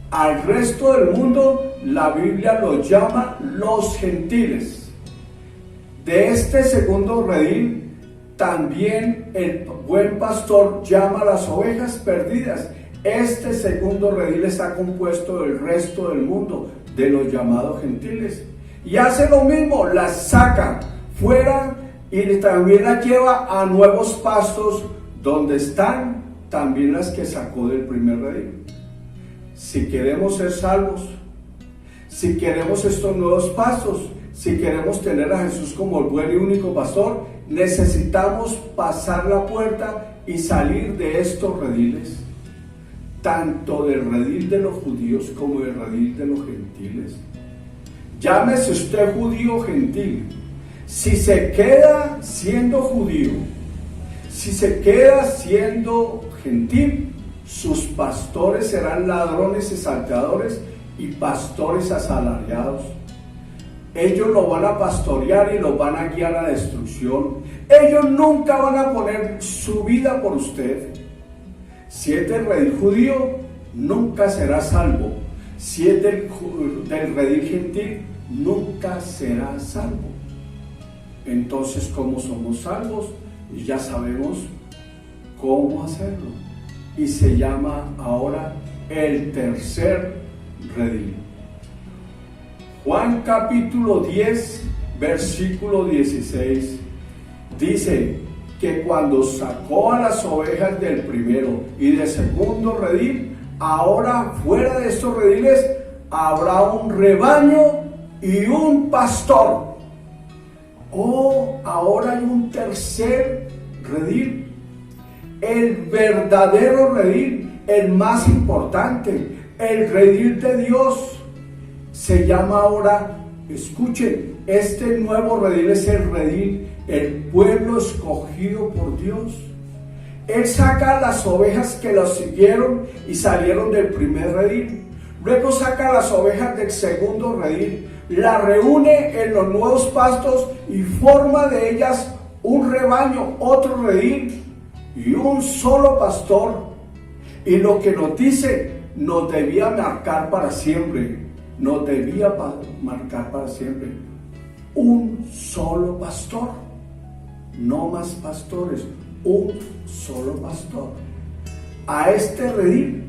Al resto del mundo la Biblia los llama los gentiles. De este segundo redil también el buen pastor llama a las ovejas perdidas. Este segundo redil está compuesto del resto del mundo, de los llamados gentiles. Y hace lo mismo, las saca fuera y también las lleva a nuevos pastos donde están también las que sacó del primer redil. Si queremos ser salvos, si queremos estos nuevos pastos, si queremos tener a Jesús como el buen y único pastor, necesitamos pasar la puerta y salir de estos rediles, tanto del redil de los judíos como del redil de los gentiles. Llámese usted judío o gentil. Si se queda siendo judío, si se queda siendo gentil, sus pastores serán ladrones y salteadores y pastores asalariados. Ellos lo van a pastorear y lo van a guiar a la destrucción. Ellos nunca van a poner su vida por usted. Si es del redil judío, nunca será salvo. Si es del redil gentil, nunca será salvo. Entonces, ¿cómo somos salvos? Y ya sabemos cómo hacerlo. Y se llama ahora el tercer redil. Juan capítulo 10, versículo 16, dice que cuando sacó a las ovejas del primero y del segundo redil, ahora fuera de estos rediles habrá un rebaño y un pastor. Ahora hay un tercer redil, el verdadero redil, el más importante, el redil de Dios. Se llama ahora, escuchen, este nuevo redil es el redil, el pueblo escogido por Dios. Él saca a las ovejas que los siguieron y salieron del primer redil. Luego saca a las ovejas del segundo redil, las reúne en los nuevos pastos y forma de ellas un rebaño, otro redil y un solo pastor. Y lo que nos dice, nos debía marcar para siempre. Nos debía marcar para siempre. Un solo pastor, no más pastores, un solo pastor. A este redil,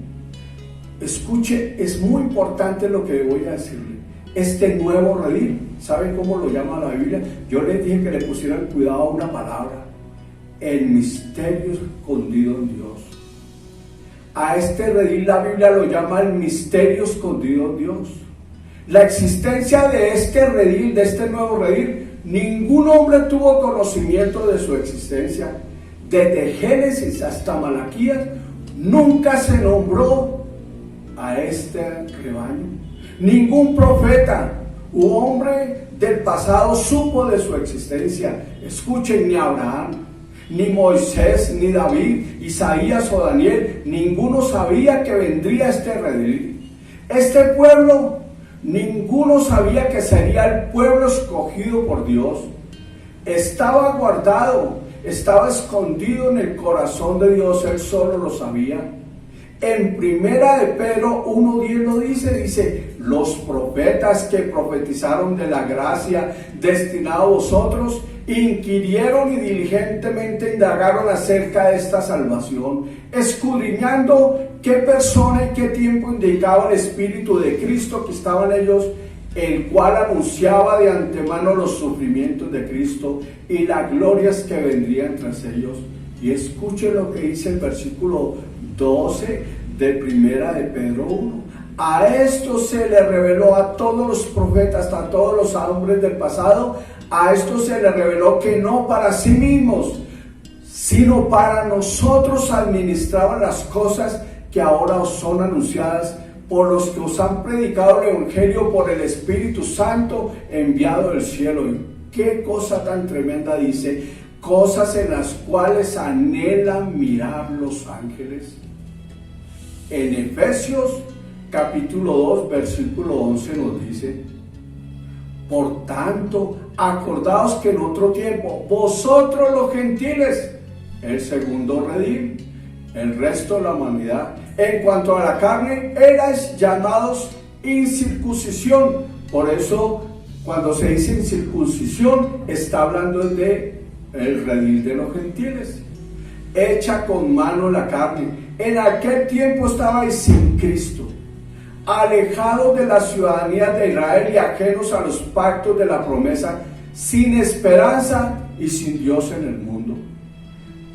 escuche, es muy importante lo que voy a decirle. Este nuevo redil, ¿saben cómo lo llama la Biblia? Yo les dije que le pusieran cuidado a una palabra: el misterio escondido en Dios. A este redil la Biblia lo llama el misterio escondido en Dios. La existencia de este redil, de este nuevo redil, ningún hombre tuvo conocimiento de su existencia. Desde Génesis hasta Malaquías, nunca se nombró a este rebaño. Ningún profeta u hombre del pasado supo de su existencia. Escuchen, ni Abraham, ni Moisés, ni David, Isaías o Daniel, ninguno sabía que vendría este redil. Este pueblo, ninguno sabía que sería el pueblo escogido por Dios. Estaba guardado, estaba escondido en el corazón de Dios, Él solo lo sabía. En primera de Pedro 1:10 lo dice, los profetas que profetizaron de la gracia destinada a vosotros, inquirieron y diligentemente indagaron acerca de esta salvación, escudriñando qué persona y qué tiempo indicaba el Espíritu de Cristo que estaba en ellos, el cual anunciaba de antemano los sufrimientos de Cristo y las glorias que vendrían tras ellos. Y escuche lo que dice el versículo 12 de primera de Pedro 1. A esto se le reveló a todos los profetas, a todos los hombres del pasado, a esto se le reveló que no para sí mismos, sino para nosotros administraban las cosas que ahora os son anunciadas por los que os han predicado el Evangelio por el Espíritu Santo enviado del cielo. Y qué cosa tan tremenda dice: cosas en las cuales anhelan mirar los ángeles. En Efesios capítulo 2 versículo 11 nos dice: por tanto, acordaos que en otro tiempo vosotros los gentiles, el segundo redil, el resto de la humanidad, en cuanto a la carne, erais llamados incircuncisión. Por eso, cuando se dice incircuncisión, está hablando de el redil de los gentiles, hecha con mano la carne. En aquel tiempo estabais sin Cristo, alejados de la ciudadanía de Israel y ajenos a los pactos de la promesa, sin esperanza y sin Dios en el mundo.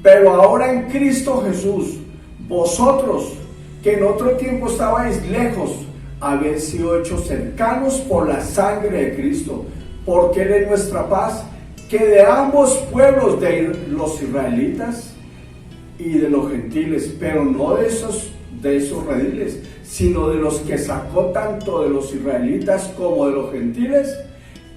Pero ahora en Cristo Jesús, vosotros que en otro tiempo estabais lejos, habéis sido hechos cercanos por la sangre de Cristo, porque Él es nuestra paz, que de ambos pueblos, de los israelitas y de los gentiles, pero no de esos rediles, sino de los que sacó tanto de los israelitas como de los gentiles,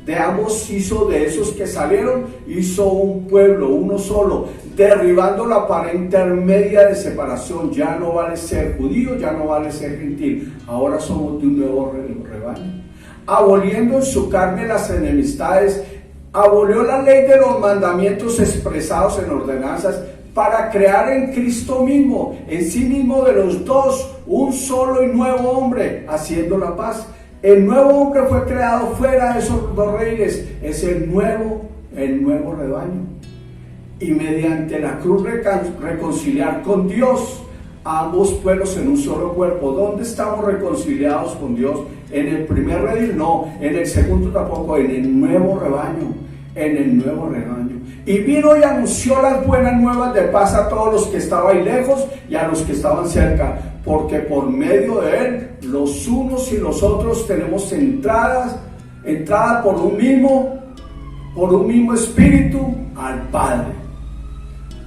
de ambos hizo, de esos que salieron, hizo un pueblo, uno solo, derribando la pared intermedia de separación. Ya no vale ser judío, ya no vale ser gentil, ahora somos de un nuevo rebaño. Aboliendo en su carne las enemistades, abolió la ley de los mandamientos expresados en ordenanzas, para crear en Cristo mismo, en sí mismo de los dos, un solo y nuevo hombre, haciendo la paz. El nuevo hombre fue creado fuera de esos dos reyes, es el nuevo rebaño. Y mediante la cruz reconciliar con Dios a ambos pueblos en un solo cuerpo. ¿Dónde estamos reconciliados con Dios? ¿En el primer redil? No. ¿En el segundo tampoco? En el nuevo rebaño. En el nuevo rebaño. Y vino y anunció las buenas nuevas de paz a todos los que estaban lejos y a los que estaban cerca, porque por medio de Él los unos y los otros tenemos entrada por un mismo espíritu al Padre.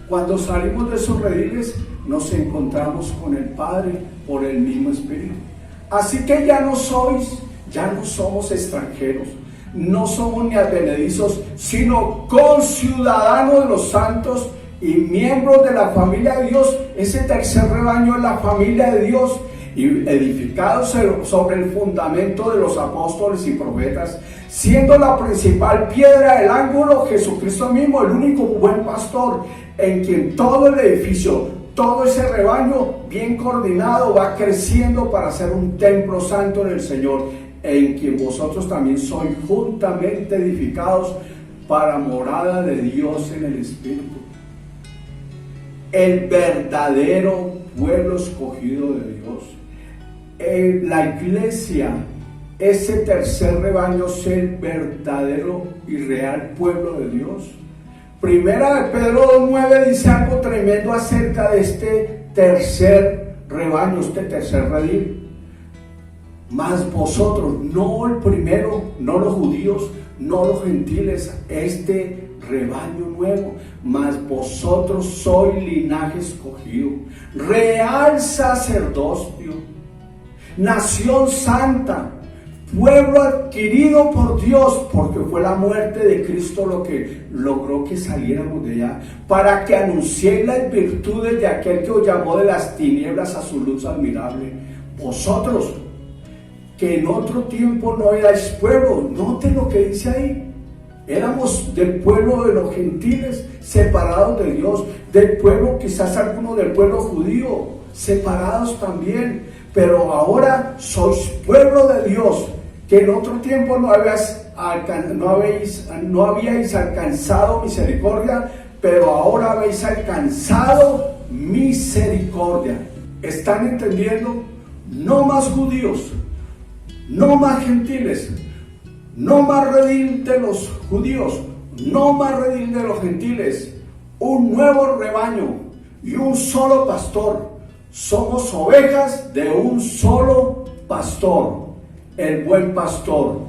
Cuando salimos de esos rediles nos encontramos con el Padre por el mismo espíritu. Así que ya no somos extranjeros, no somos ni advenedizos, sino conciudadanos de los santos y miembros de la familia de Dios. Ese tercer rebaño es la familia de Dios, y edificados sobre el fundamento de los apóstoles y profetas, siendo la principal piedra del ángulo Jesucristo mismo, el único buen pastor, en quien todo el edificio, todo ese rebaño bien coordinado va creciendo para ser un templo santo en el Señor, en quien vosotros también sois juntamente edificados para morada de Dios en el Espíritu. El verdadero pueblo escogido de Dios. La iglesia, ese tercer rebaño, es el verdadero y real pueblo de Dios. Primera de Pedro 2:9 dice algo tremendo acerca de este tercer rebaño, este tercer redil. Mas vosotros, no el primero, no los judíos, no los gentiles, este rebaño nuevo, mas vosotros sois linaje escogido, real sacerdocio, nación santa, pueblo adquirido por Dios, porque fue la muerte de Cristo lo que logró que saliéramos de allá, para que anunciéis las virtudes de aquel que os llamó de las tinieblas a su luz admirable. Vosotros, que en otro tiempo no erais pueblo, noten lo que dice ahí, éramos del pueblo de los gentiles, separados de Dios, del pueblo, quizás algunos del pueblo judío, separados también, pero ahora sois pueblo de Dios, que en otro tiempo no habíais alcanzado misericordia, pero ahora habéis alcanzado misericordia. ¿Están entendiendo? No más judíos, no más gentiles, no más redil de los judíos, no más redil de los gentiles, un nuevo rebaño y un solo pastor. Somos ovejas de un solo pastor, el buen pastor.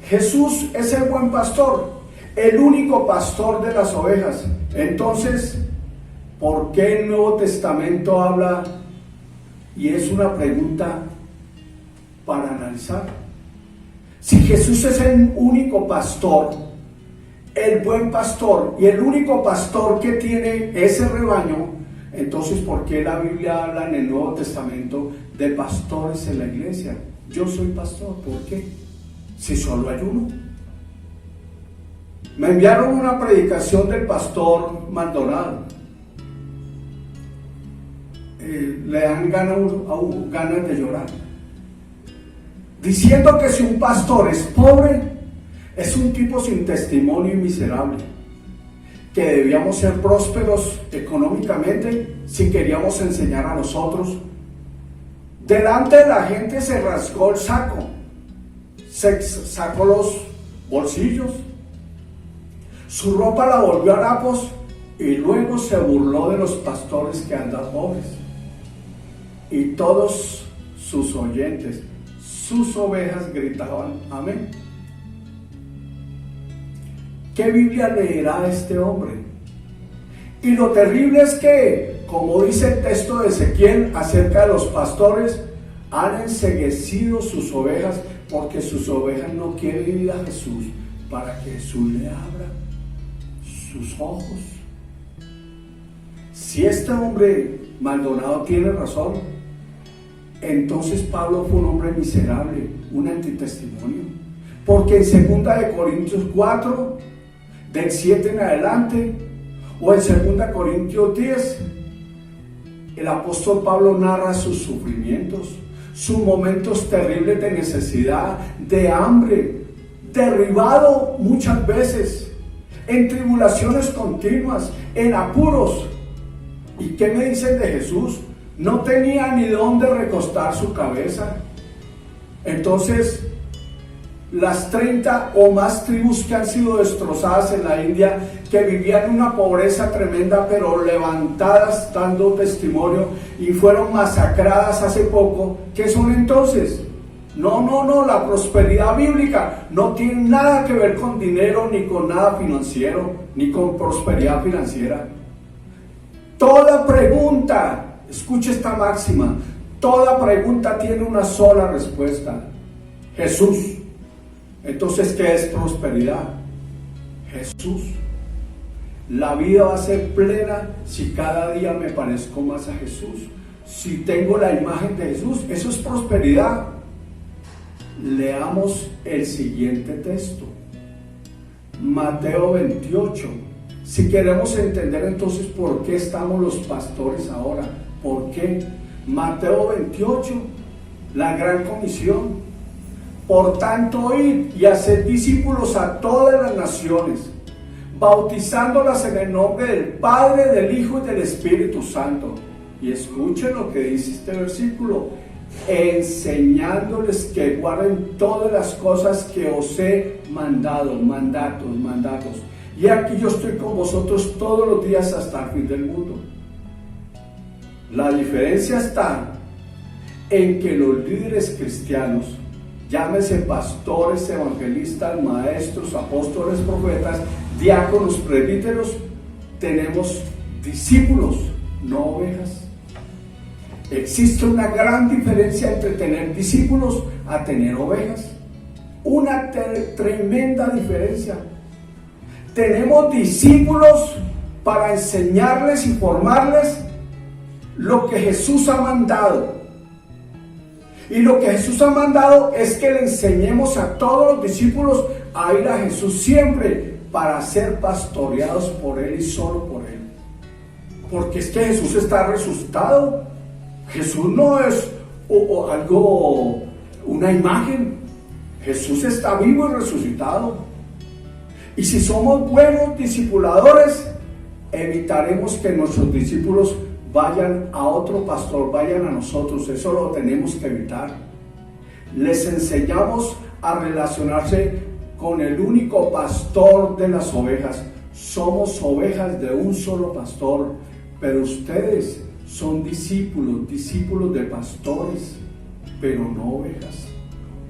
Jesús es el buen pastor, el único pastor de las ovejas. Entonces, ¿por qué el Nuevo Testamento habla? Y es una pregunta para analizar. Si Jesús es el único pastor, el buen pastor, y el único pastor que tiene ese rebaño, entonces ¿por qué la Biblia habla en el Nuevo Testamento de pastores en la iglesia? Yo soy pastor, ¿por qué? Si solo hay uno. Me enviaron una predicación del pastor Maldonado. Le dan ganas de llorar, diciendo que si un pastor es pobre, es un tipo sin testimonio y miserable, que debíamos ser prósperos económicamente si queríamos enseñar a los otros. Delante de la gente se rasgó el saco, se sacó los bolsillos, su ropa la volvió harapos y luego se burló de los pastores que andan pobres. Y todos sus oyentes, sus ovejas gritaban amén. ¿Qué Biblia leerá este hombre? Y lo terrible es que, como dice el texto de Ezequiel acerca de los pastores, han enceguecido sus ovejas porque sus ovejas no quieren ir a Jesús para que Jesús le abra sus ojos. Si este hombre Maldonado tiene razón, entonces Pablo fue un hombre miserable, un antitestimonio. Porque en 2 Corintios 4, del 7 en adelante, o en 2 Corintios 10, el apóstol Pablo narra sus sufrimientos, sus momentos terribles de necesidad, de hambre, derribado muchas veces, en tribulaciones continuas, en apuros. ¿Y qué me dicen de Jesús? No tenía ni dónde recostar su cabeza. Entonces, las 30 o más tribus que han sido destrozadas en la India, que vivían una pobreza tremenda, pero levantadas dando testimonio y fueron masacradas hace poco, ¿qué son entonces? No, la prosperidad bíblica no tiene nada que ver con dinero, ni con nada financiero, ni con prosperidad financiera. Toda pregunta, escuche esta máxima, toda pregunta tiene una sola respuesta: Jesús. Entonces, ¿qué es prosperidad? Jesús. La vida va a ser plena si cada día me parezco más a Jesús. Si tengo la imagen de Jesús, eso es prosperidad. Leamos el siguiente texto, Mateo 28. Si queremos entender entonces por qué estamos los pastores ahora, ¿por qué? Mateo 28, la gran comisión. Por tanto, id y haced discípulos a todas las naciones, bautizándolas en el nombre del Padre, del Hijo y del Espíritu Santo. Y escuchen lo que dice este versículo: enseñándoles que guarden todas las cosas que os he mandado. Mandatos. Y aquí yo estoy con vosotros todos los días hasta el fin del mundo. La diferencia está en que los líderes cristianos, llámese pastores, evangelistas, maestros, apóstoles, profetas, diáconos, presbíteros, tenemos discípulos, no ovejas. Existe una gran diferencia entre tener discípulos a tener ovejas. Una tremenda diferencia. Tenemos discípulos para enseñarles y formarles lo que Jesús ha mandado. Y lo que Jesús ha mandado es que le enseñemos a todos los discípulos a ir a Jesús siempre para ser pastoreados por Él y solo por Él. Porque es que Jesús está resucitado. Jesús no es una imagen. Jesús está vivo y resucitado. Y si somos buenos discipuladores, evitaremos que nuestros discípulos vayan a otro pastor, vayan a nosotros. Eso lo tenemos que evitar. Les enseñamos a relacionarse con el único pastor de las ovejas. Somos ovejas de un solo pastor, pero ustedes son discípulos de pastores, pero no ovejas.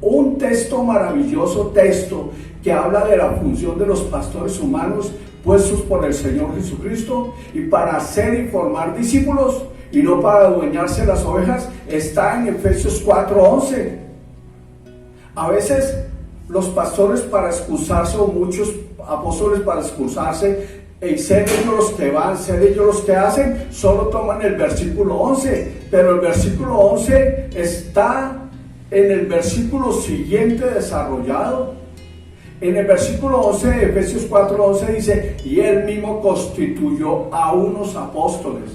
Un maravilloso texto que habla de la función de los pastores humanos puestos por el Señor Jesucristo y para hacer y formar discípulos y no para adueñarse de las ovejas, está en Efesios 4:11. A veces los pastores, para excusarse, o muchos apóstoles para excusarse, y ser ellos los que van, ser ellos los que hacen, solo toman el versículo 11, pero el versículo 11 está en el versículo siguiente desarrollado. En el versículo 11 de Efesios 4:11 dice: y Él mismo constituyó a unos apóstoles,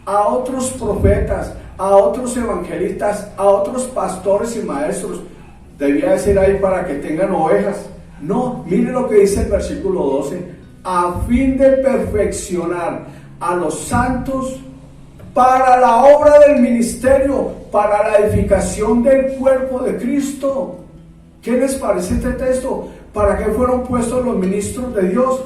a otros profetas, a otros evangelistas, a otros pastores y maestros. Debía decir ahí para que tengan ovejas. No, mire lo que dice el versículo 12: a fin de perfeccionar a los santos para la obra del ministerio, para la edificación del cuerpo de Cristo. ¿Qué les parece este texto? ¿Para qué fueron puestos los ministros de Dios?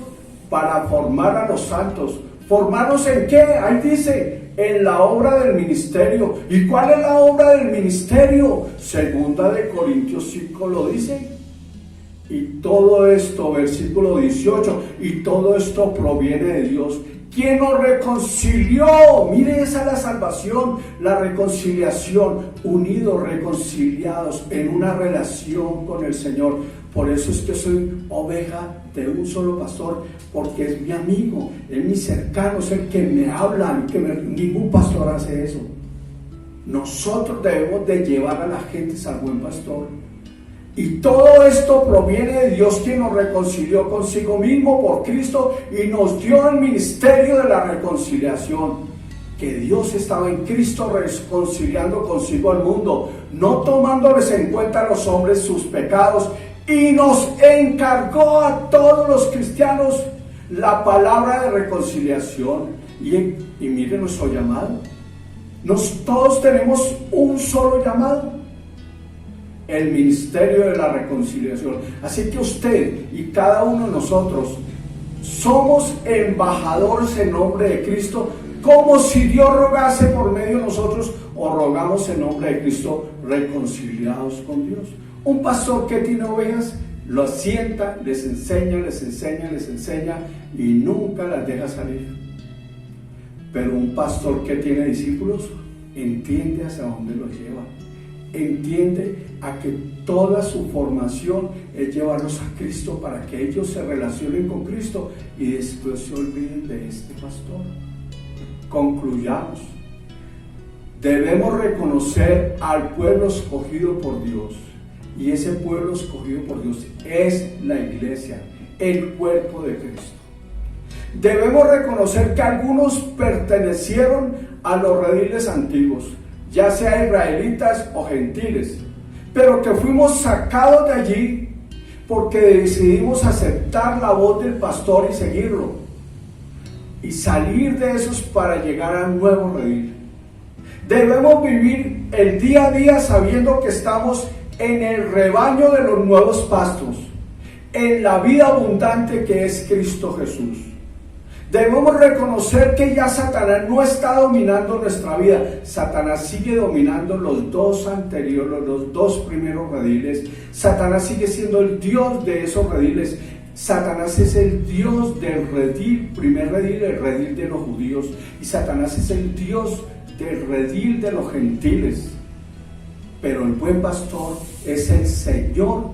Para formar a los santos. ¿Formarlos en qué? Ahí dice, en la obra del ministerio. ¿Y cuál es la obra del ministerio? Segunda de Corintios 5 lo dice. Y todo esto, versículo 18, y todo esto proviene de Dios, quien nos reconcilió. Mire, esa es la salvación, la reconciliación, unidos, reconciliados en una relación con el Señor. Por eso es que soy oveja de un solo pastor, porque es mi amigo, es mi cercano, es el que me habla, ningún pastor hace eso. Nosotros debemos de llevar a la gente al buen pastor. Y todo esto proviene de Dios, quien nos reconcilió consigo mismo por Cristo y nos dio el ministerio de la reconciliación. Que Dios estaba en Cristo reconciliando consigo al mundo, no tomándoles en cuenta a los hombres sus pecados, y nos encargó a todos los cristianos la palabra de reconciliación. Y miren nuestro llamado. Todos tenemos un solo llamado: el ministerio de la reconciliación. Así que usted y cada uno de nosotros somos embajadores en nombre de Cristo, como si Dios rogase por medio de nosotros, o rogamos en nombre de Cristo, reconciliados con Dios. Un pastor que tiene ovejas los sienta, les enseña y nunca las deja salir. Pero un pastor que tiene discípulos entiende hacia dónde los lleva. Entiende a que toda su formación es llevarlos a Cristo para que ellos se relacionen con Cristo y después se olviden de este pastor. Concluyamos. Debemos reconocer al pueblo escogido por Dios, y ese pueblo escogido por Dios es la iglesia, el cuerpo de Cristo. Debemos reconocer que algunos pertenecieron a los rediles antiguos, ya sea israelitas o gentiles, pero que fuimos sacados de allí porque decidimos aceptar la voz del pastor y seguirlo, y salir de esos para llegar al nuevo redil. Debemos vivir el día a día sabiendo que estamos en el rebaño de los nuevos pastos, en la vida abundante que es Cristo Jesús. Debemos reconocer que ya Satanás no está dominando nuestra vida. Satanás sigue dominando los dos anteriores, los dos primeros rediles. Satanás sigue siendo el Dios de esos rediles. Satanás es el Dios del redil, primer redil, el redil de los judíos. Y Satanás es el Dios del redil de los gentiles. Pero el buen pastor es el Señor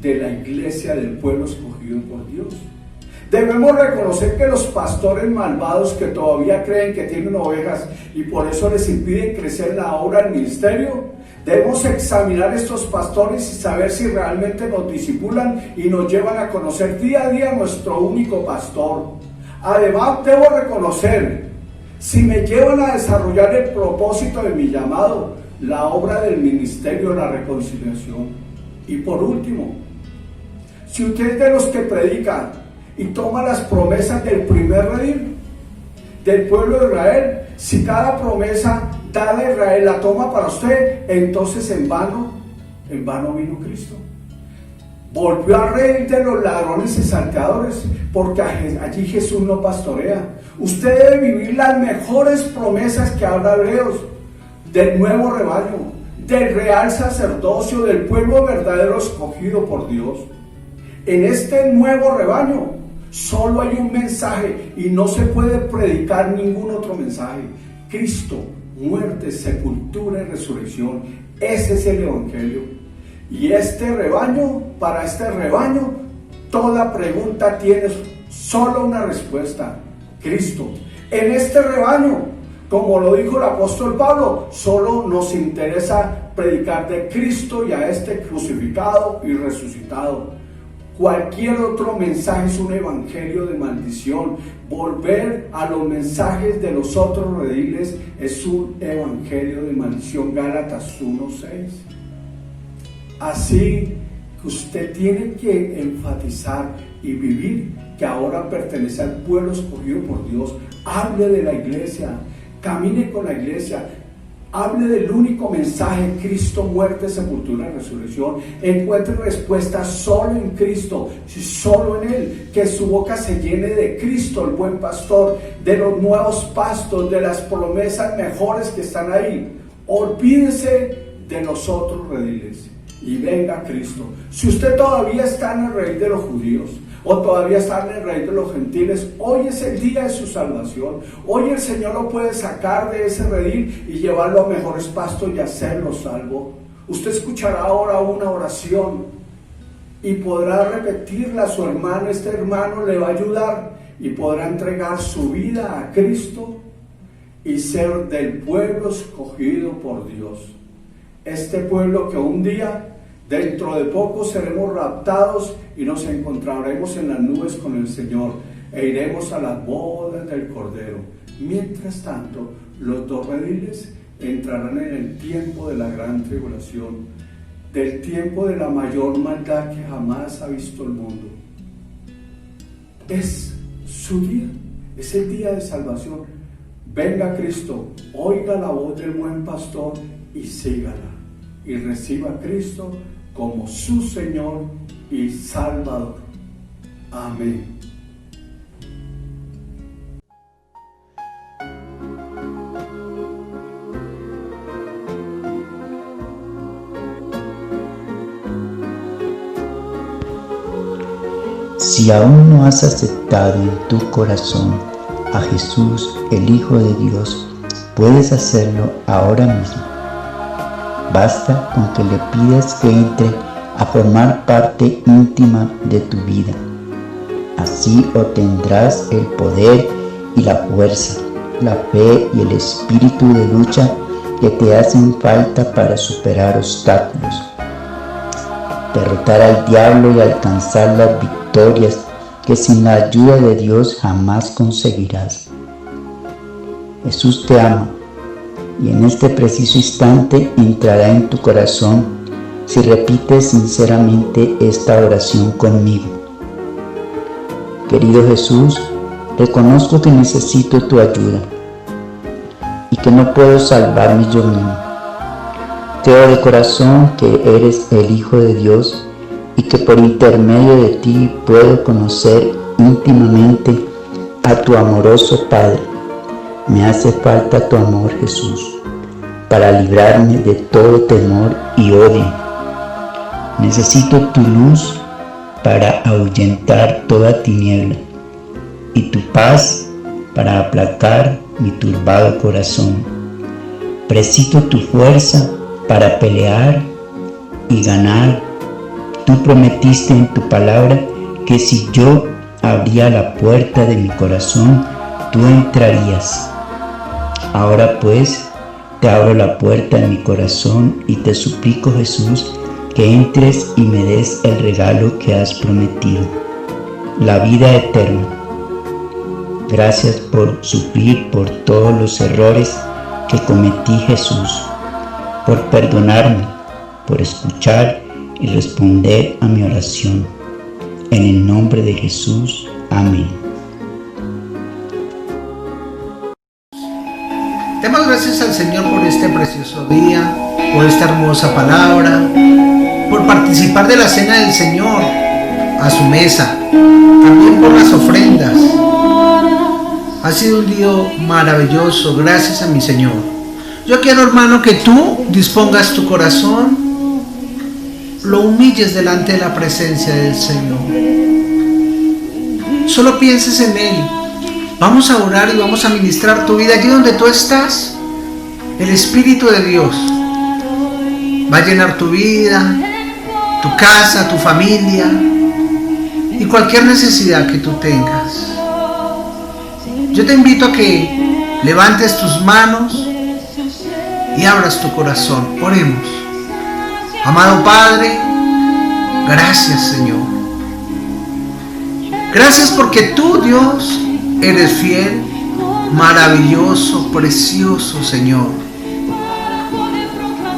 de la iglesia, del pueblo escogido por Dios. Debemos reconocer que los pastores malvados que todavía creen que tienen ovejas y por eso les impiden crecer en la obra del ministerio, debemos examinar estos pastores y saber si realmente nos disipulan y nos llevan a conocer día a día a nuestro único pastor. Además, debo reconocer si me llevan a desarrollar el propósito de mi llamado, la obra del ministerio de la reconciliación. Y por último, si usted es de los que predica y toma las promesas del primer redil, del pueblo de Israel, si cada promesa dada a Israel la toma para usted, entonces en vano vino Cristo. Volvió al redil de los ladrones y salteadores, porque allí Jesús no pastorea. Usted debe vivir las mejores promesas que habla Hebreos, del nuevo rebaño, del real sacerdocio, del pueblo verdadero escogido por Dios. En este nuevo rebaño solo hay un mensaje y no se puede predicar ningún otro mensaje: Cristo, muerte, sepultura y resurrección. Ese es el evangelio. Y este rebaño, para este rebaño, toda pregunta tiene solo una respuesta: Cristo. En este rebaño, como lo dijo el apóstol Pablo, solo nos interesa predicar de Cristo y a este crucificado y resucitado. Cualquier otro mensaje es un evangelio de maldición. Volver a los mensajes de los otros rediles es un evangelio de maldición. Gálatas 1:6. Así que usted tiene que enfatizar y vivir que ahora pertenece al pueblo escogido por Dios. Hable de la iglesia, camine con la iglesia, hable del único mensaje: Cristo, muerte, sepultura, resurrección. Encuentre respuesta solo en Cristo, solo en Él. Que su boca se llene de Cristo, el buen pastor, de los nuevos pastos, de las promesas mejores que están ahí. Olvídese de los otros rediles y venga a Cristo. Si usted todavía está en el redil de los judíos, o todavía está en el redil de los gentiles, hoy es el día de su salvación. Hoy el Señor lo puede sacar de ese redil y llevarlo a mejores pastos y hacerlo salvo. Usted escuchará ahora una oración y podrá repetirla a su hermano. Este hermano le va a ayudar y podrá entregar su vida a Cristo y ser del pueblo escogido por Dios. Este pueblo que un día, dentro de poco, seremos raptados y nos encontraremos en las nubes con el Señor e iremos a las bodas del Cordero. Mientras tanto, los dos rediles entrarán en el tiempo de la gran tribulación, del tiempo de la mayor maldad que jamás ha visto el mundo. Es su día, es el día de salvación. Venga a Cristo, oiga la voz del buen pastor y sígala, y reciba a Cristo como su Señor y Salvador. Amén. Si aún no has aceptado en tu corazón a Jesús, el Hijo de Dios, puedes hacerlo ahora mismo. Basta con que le pidas que entre a formar parte íntima de tu vida. Así obtendrás el poder y la fuerza, la fe y el espíritu de lucha que te hacen falta para superar obstáculos, derrotar al diablo y alcanzar las victorias que sin la ayuda de Dios jamás conseguirás. Jesús te ama y en este preciso instante entrará en tu corazón si repites sinceramente esta oración conmigo. Querido Jesús, reconozco que necesito tu ayuda y que no puedo salvarme yo mismo. Creo de corazón que eres el Hijo de Dios y que por intermedio de ti puedo conocer íntimamente a tu amoroso Padre. Me hace falta tu amor, Jesús, para librarme de todo temor y odio. Necesito tu luz para ahuyentar toda tiniebla y tu paz para aplacar mi turbado corazón. Preciso tu fuerza para pelear y ganar. Tú prometiste en tu palabra que si yo abría la puerta de mi corazón, tú entrarías. Ahora pues, te abro la puerta de mi corazón y te suplico, Jesús, que entres y me des el regalo que has prometido, la vida eterna. Gracias por sufrir por todos los errores que cometí, Jesús, por perdonarme, por escuchar y responder a mi oración. En el nombre de Jesús. Amén. Demos gracias al Señor por este precioso día, por esta hermosa palabra, por participar de la cena del Señor a su mesa, también por las ofrendas. Ha sido un día maravilloso, gracias a mi Señor. Yo quiero, hermano, que tú dispongas tu corazón, lo humilles delante de la presencia del Señor. Solo pienses en Él. Vamos a orar y vamos a ministrar tu vida allí donde tú estás. El Espíritu de Dios va a llenar tu vida, tu casa, tu familia y cualquier necesidad que tú tengas. Yo te invito a que levantes tus manos y abras tu corazón. Oremos. Amado Padre, gracias, Señor. Gracias porque tú, Dios, eres fiel, maravilloso, precioso, Señor.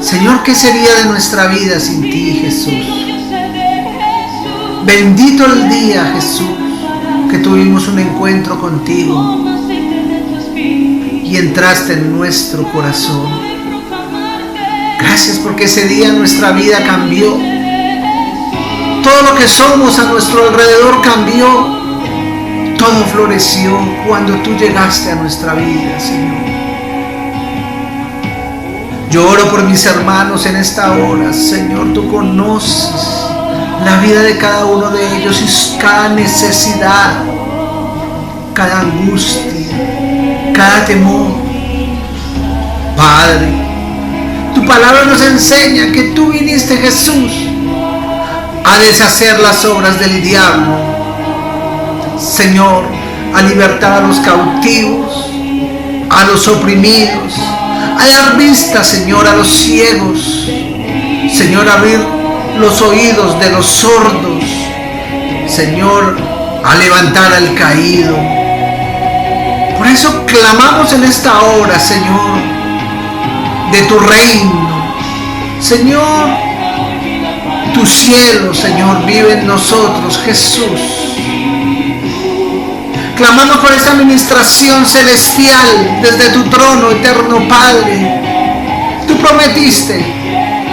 Señor, ¿qué sería de nuestra vida sin ti, Jesús? Bendito el día, Jesús, que tuvimos un encuentro contigo y entraste en nuestro corazón. Gracias porque ese día nuestra vida cambió. Todo lo que somos a nuestro alrededor cambió. Todo floreció cuando tú llegaste a nuestra vida, Señor. Yo oro por mis hermanos en esta hora, Señor. Tú conoces la vida de cada uno de ellos y cada necesidad, cada angustia, cada temor. Padre, tu palabra nos enseña que tú viniste, Jesús, a deshacer las obras del diablo. Señor, a libertar a los cautivos, a los oprimidos, a dar vista, Señor, a los ciegos. Señor, a abrir los oídos de los sordos. Señor, a levantar al caído. Por eso clamamos en esta hora, Señor, de tu reino. Señor, tu cielo, Señor, vive en nosotros, Jesús. Clamamos por esta administración celestial desde tu trono, eterno Padre. Tú prometiste,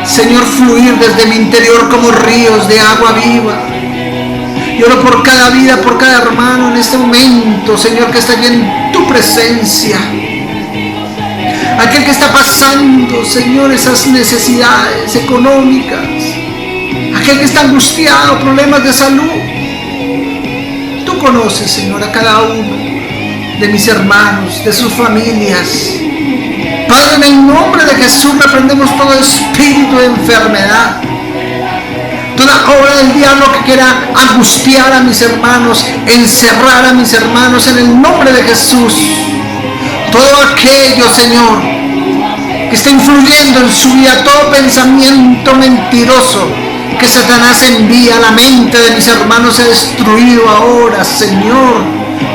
Señor, fluir desde mi interior como ríos de agua viva. Yo oro por cada vida, por cada hermano en este momento, Señor, que está allí en tu presencia. Aquel que está pasando, Señor, esas necesidades económicas. Aquel que está angustiado, problemas de salud. Tú conoces, Señor, a cada uno de mis hermanos, de sus familias. Padre, en el nombre de Jesús reprendemos todo espíritu de enfermedad. Toda obra del diablo que quiera angustiar a mis hermanos, encerrar a mis hermanos, en el nombre de Jesús. Todo aquello, Señor, que está influyendo en su vida, todo pensamiento mentiroso que Satanás envía a la mente de mis hermanos, sea destruido ahora, Señor.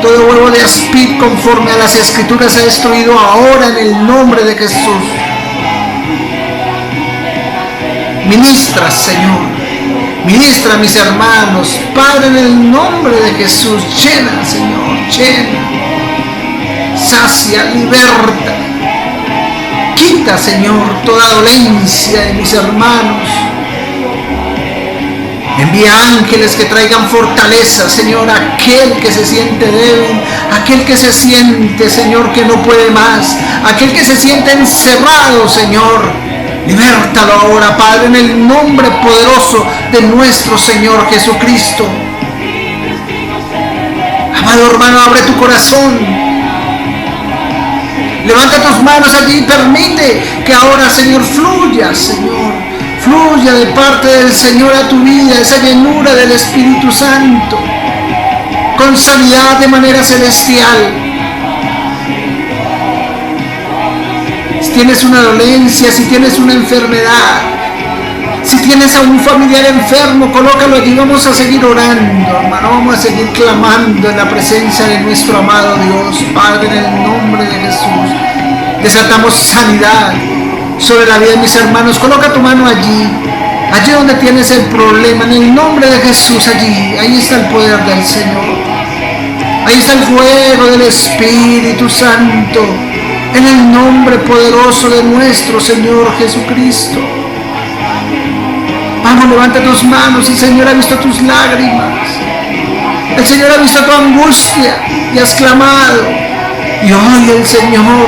Todo huevo de aspid conforme a las escrituras sea destruido ahora en el nombre de Jesús. Ministra, Señor. Ministra a mis hermanos, Padre, en el nombre de Jesús. Llena, Señor, llena. Sacia, liberta. Quita, Señor, toda dolencia de mis hermanos. Envía ángeles que traigan fortaleza, Señor, a aquel que se siente débil, aquel que se siente, Señor, que no puede más, aquel que se siente encerrado, Señor. Libértalo ahora, Padre, en el nombre poderoso de nuestro Señor Jesucristo. Amado hermano, abre tu corazón. Levanta tus manos allí y permite que ahora, Señor, fluya, Señor. Fluya de parte del Señor a tu vida, esa llenura del Espíritu Santo, con sanidad de manera celestial. Si tienes una dolencia, si tienes una enfermedad, si tienes a un familiar enfermo, colócalo allí. Vamos a seguir orando, hermano, vamos a seguir clamando en la presencia de nuestro amado Dios. Padre, en el nombre de Jesús, desatamos sanidad sobre la vida de mis hermanos. Coloca tu mano allí donde tienes el problema, en el nombre de Jesús. Ahí está el poder del Señor, ahí está el fuego del Espíritu Santo, en el nombre poderoso de nuestro Señor Jesucristo. Vamos, levanta tus manos. El Señor ha visto tus lágrimas, el Señor ha visto tu angustia y has clamado, y hoy el Señor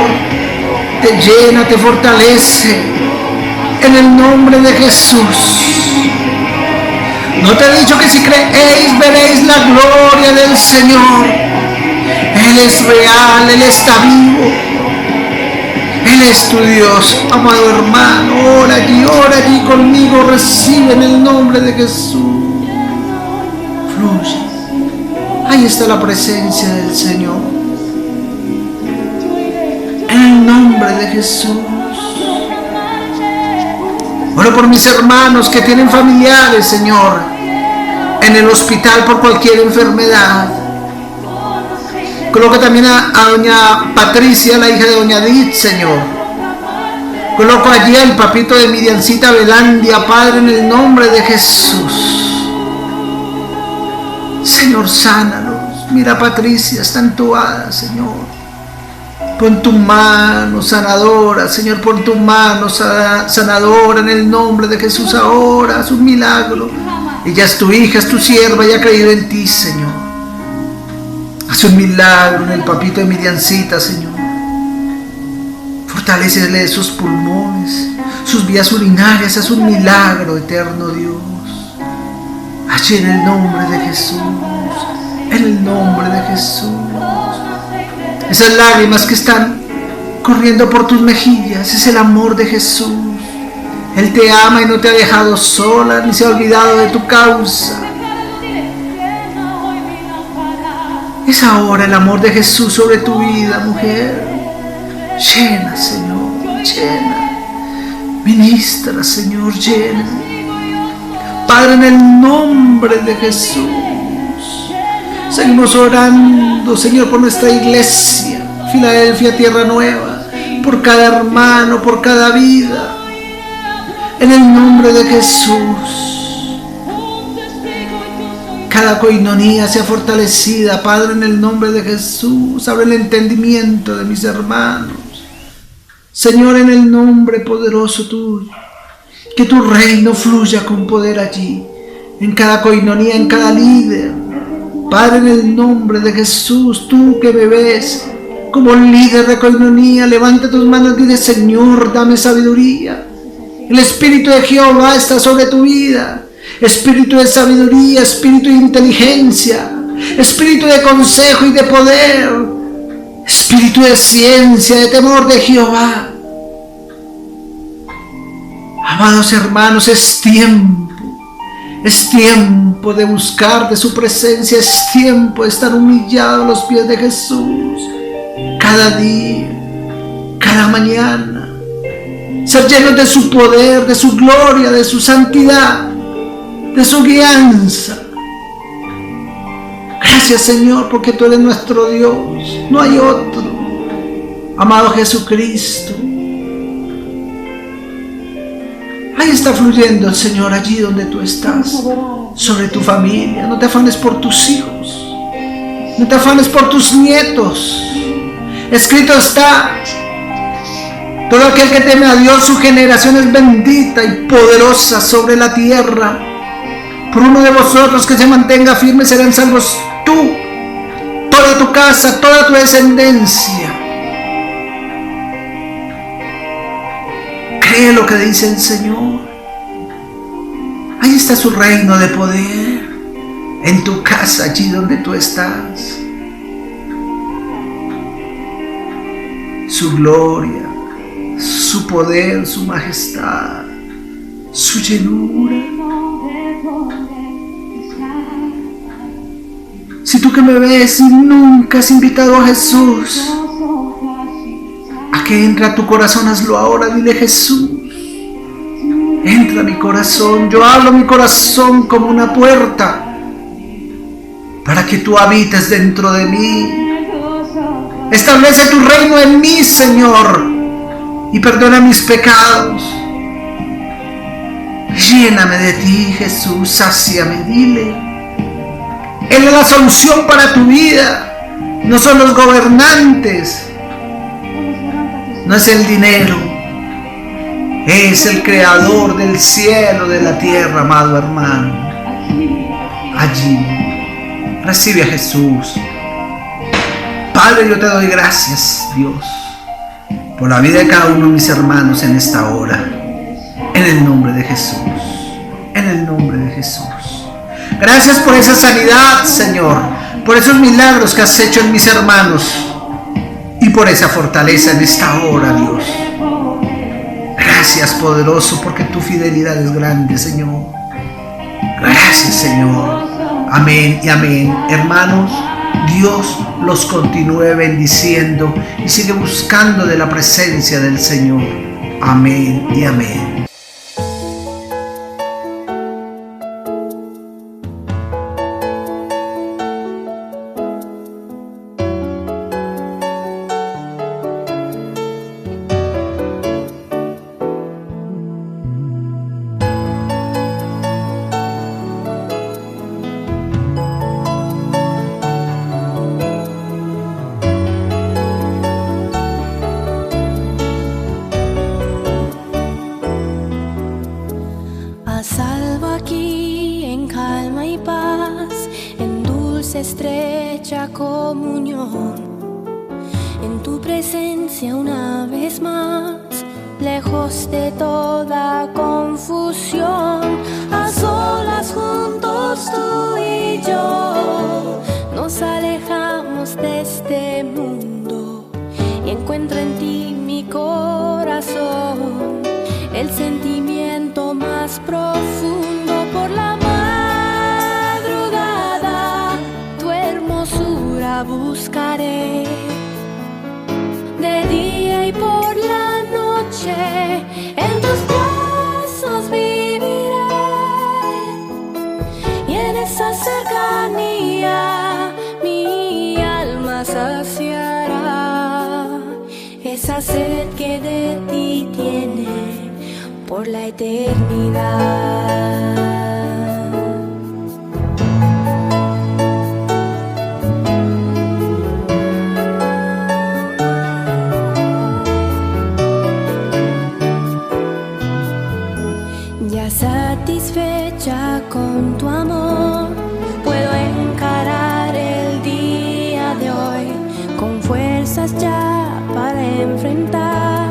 te llena, te fortalece, en el nombre de Jesús. ¿No te he dicho que si creéis veréis la gloria del Señor? Él es real, Él está vivo, Él es tu Dios. Amado hermano, ora allí conmigo, recibe en el nombre de Jesús. Fluye. Ahí está la presencia del Señor. En el nombre de Jesús. Oro por mis hermanos que tienen familiares, Señor, en el hospital por cualquier enfermedad. Coloca también a doña Patricia, la hija de doña Edith, Señor. Coloco allí al papito de Miriancita Belandia, Padre, en el nombre de Jesús. Señor, sánalos, Mira, Patricia, está entubada, Señor. Pon tu mano sanadora, Señor, pon tu mano sanadora en el nombre de Jesús ahora. Haz un milagro. Ella es tu hija, es tu sierva y ha creído en ti, Señor. Haz un milagro en el papito de Miriancita, Señor. Fortalécele sus pulmones, sus vías urinarias. Haz un milagro, eterno Dios. Allí en el nombre de Jesús, en el nombre de Jesús. Esas lágrimas que están corriendo por tus mejillas es el amor de Jesús. Él te ama y no te ha dejado sola, ni se ha olvidado de tu causa. Es ahora el amor de Jesús sobre tu vida, mujer. Llena, Señor, llena. Ministra, Señor, llena. Padre, en el nombre de Jesús, seguimos orando, Señor, por nuestra iglesia, Filadelfia, Tierra Nueva, por cada hermano, por cada vida. En el nombre de Jesús, cada coinonía sea fortalecida, Padre, en el nombre de Jesús. Abre el entendimiento de mis hermanos, Señor, en el nombre poderoso tuyo. Que tu reino fluya con poder allí, en cada coinonía, en cada líder. Padre, en el nombre de Jesús, tú que me ves como líder de coinonía, levanta tus manos y dile: Señor, dame sabiduría. El Espíritu de Jehová está sobre tu vida. Espíritu de sabiduría, espíritu de inteligencia, espíritu de consejo y de poder, espíritu de ciencia, de temor de Jehová. Amados hermanos, es tiempo de buscar de su presencia, es tiempo de estar humillado a los pies de Jesús, cada día, cada mañana, ser llenos de su poder, de su gloria, de su santidad, de su guianza. Gracias, Señor, porque tú eres nuestro Dios, no hay otro. Amado Jesucristo, ahí está fluyendo el Señor allí donde tú estás, sobre tu familia. No te afanes por tus hijos, no te afanes por tus nietos. Escrito está: todo aquel que teme a Dios, su generación es bendita y poderosa sobre la tierra. Por uno de vosotros que se mantenga firme serán salvos tú, toda tu casa, toda tu descendencia. Cree lo que dice el Señor. Ahí está su reino de poder, en tu casa, allí donde tú estás. Su gloria, su poder, su majestad, su llenura. Si tú que me ves y nunca has invitado a Jesús a que entre a tu corazón, hazlo ahora. Dile: Jesús, entra a mi corazón. Yo abro mi corazón como una puerta para que tú habites dentro de mí. Establece tu reino en mí, Señor, y perdona mis pecados. Lléname de ti, Jesús, sáciame, dile. Él es la solución para tu vida. No son los gobernantes, no es el dinero, es el creador del cielo, de la tierra, amado hermano. Allí recibe a Jesús. Padre, yo te doy gracias, Dios, por la vida de cada uno de mis hermanos en esta hora. En el nombre de Jesús, en el nombre de Jesús. Gracias por esa sanidad, Señor, por esos milagros que has hecho en mis hermanos y por esa fortaleza en esta hora, Dios. Gracias, poderoso, porque tu fidelidad es grande, Señor. Gracias, Señor. Amén y amén. Hermanos, Dios los continúe bendiciendo y sigue buscando de la presencia del Señor. Amén y amén. A salvo aquí en calma y paz, en dulce estrecha comunión, en tu presencia una vez más, lejos de toda confusión. A solas juntos tú y yo, nos alejamos de este mundo y encuentro en ti mi corazón, el sentimiento más profundo. Por la madrugada tu hermosura buscaré, de día y por la noche en tus brazos viviré, y en esa cercanía mi alma saciará esa sed que de ti tiene por la eternidad. Ya satisfecha con tu amor, puedo encarar el día de hoy con fuerzas ya para enfrentar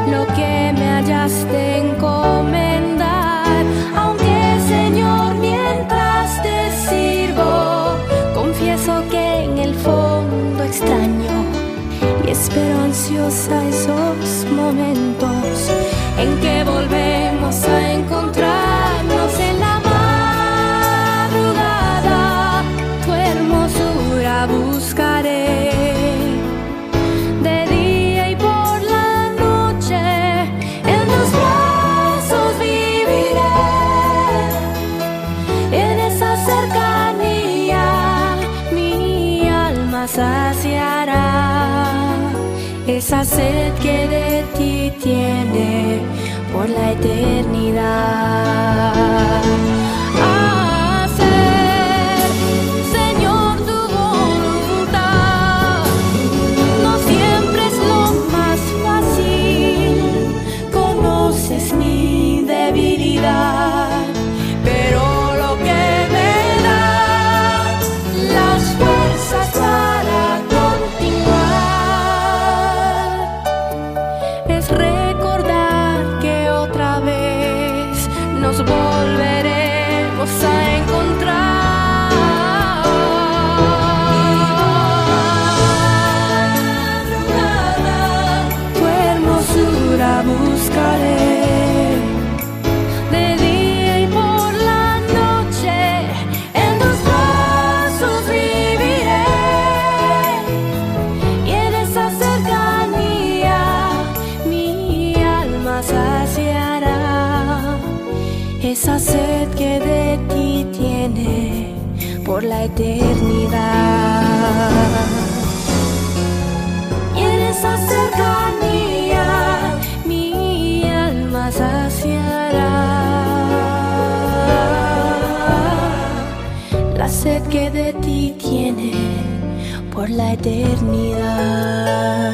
lo que me hallaste encomendar. Aunque, Señor, mientras te sirvo, confieso que en el fondo extraño y espero ansiosa esos momentos en que volvemos a encontrarnos. En la madrugada tu hermosura buscaré, de día y por la noche en tus brazos viviré, en esa cercanía mi alma saciará esa sed que de ti tiene por la eternidad. Hacer, Señor, tu voluntad no siempre es lo más fácil. Conoces mi debilidad, pero lo que me da las fuerzas para continuar es recordar que otra vez nos volveremos a encontrar. Tu hermosura buscaré, de día y por la noche en tus brazos viviré, y en esa cercanía mi alma saciará esa sed que de ti tiene por la eternidad. Y en esa cercanía mi alma saciará la sed que de ti tiene por la eternidad.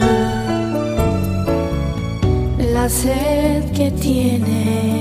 La sed que tiene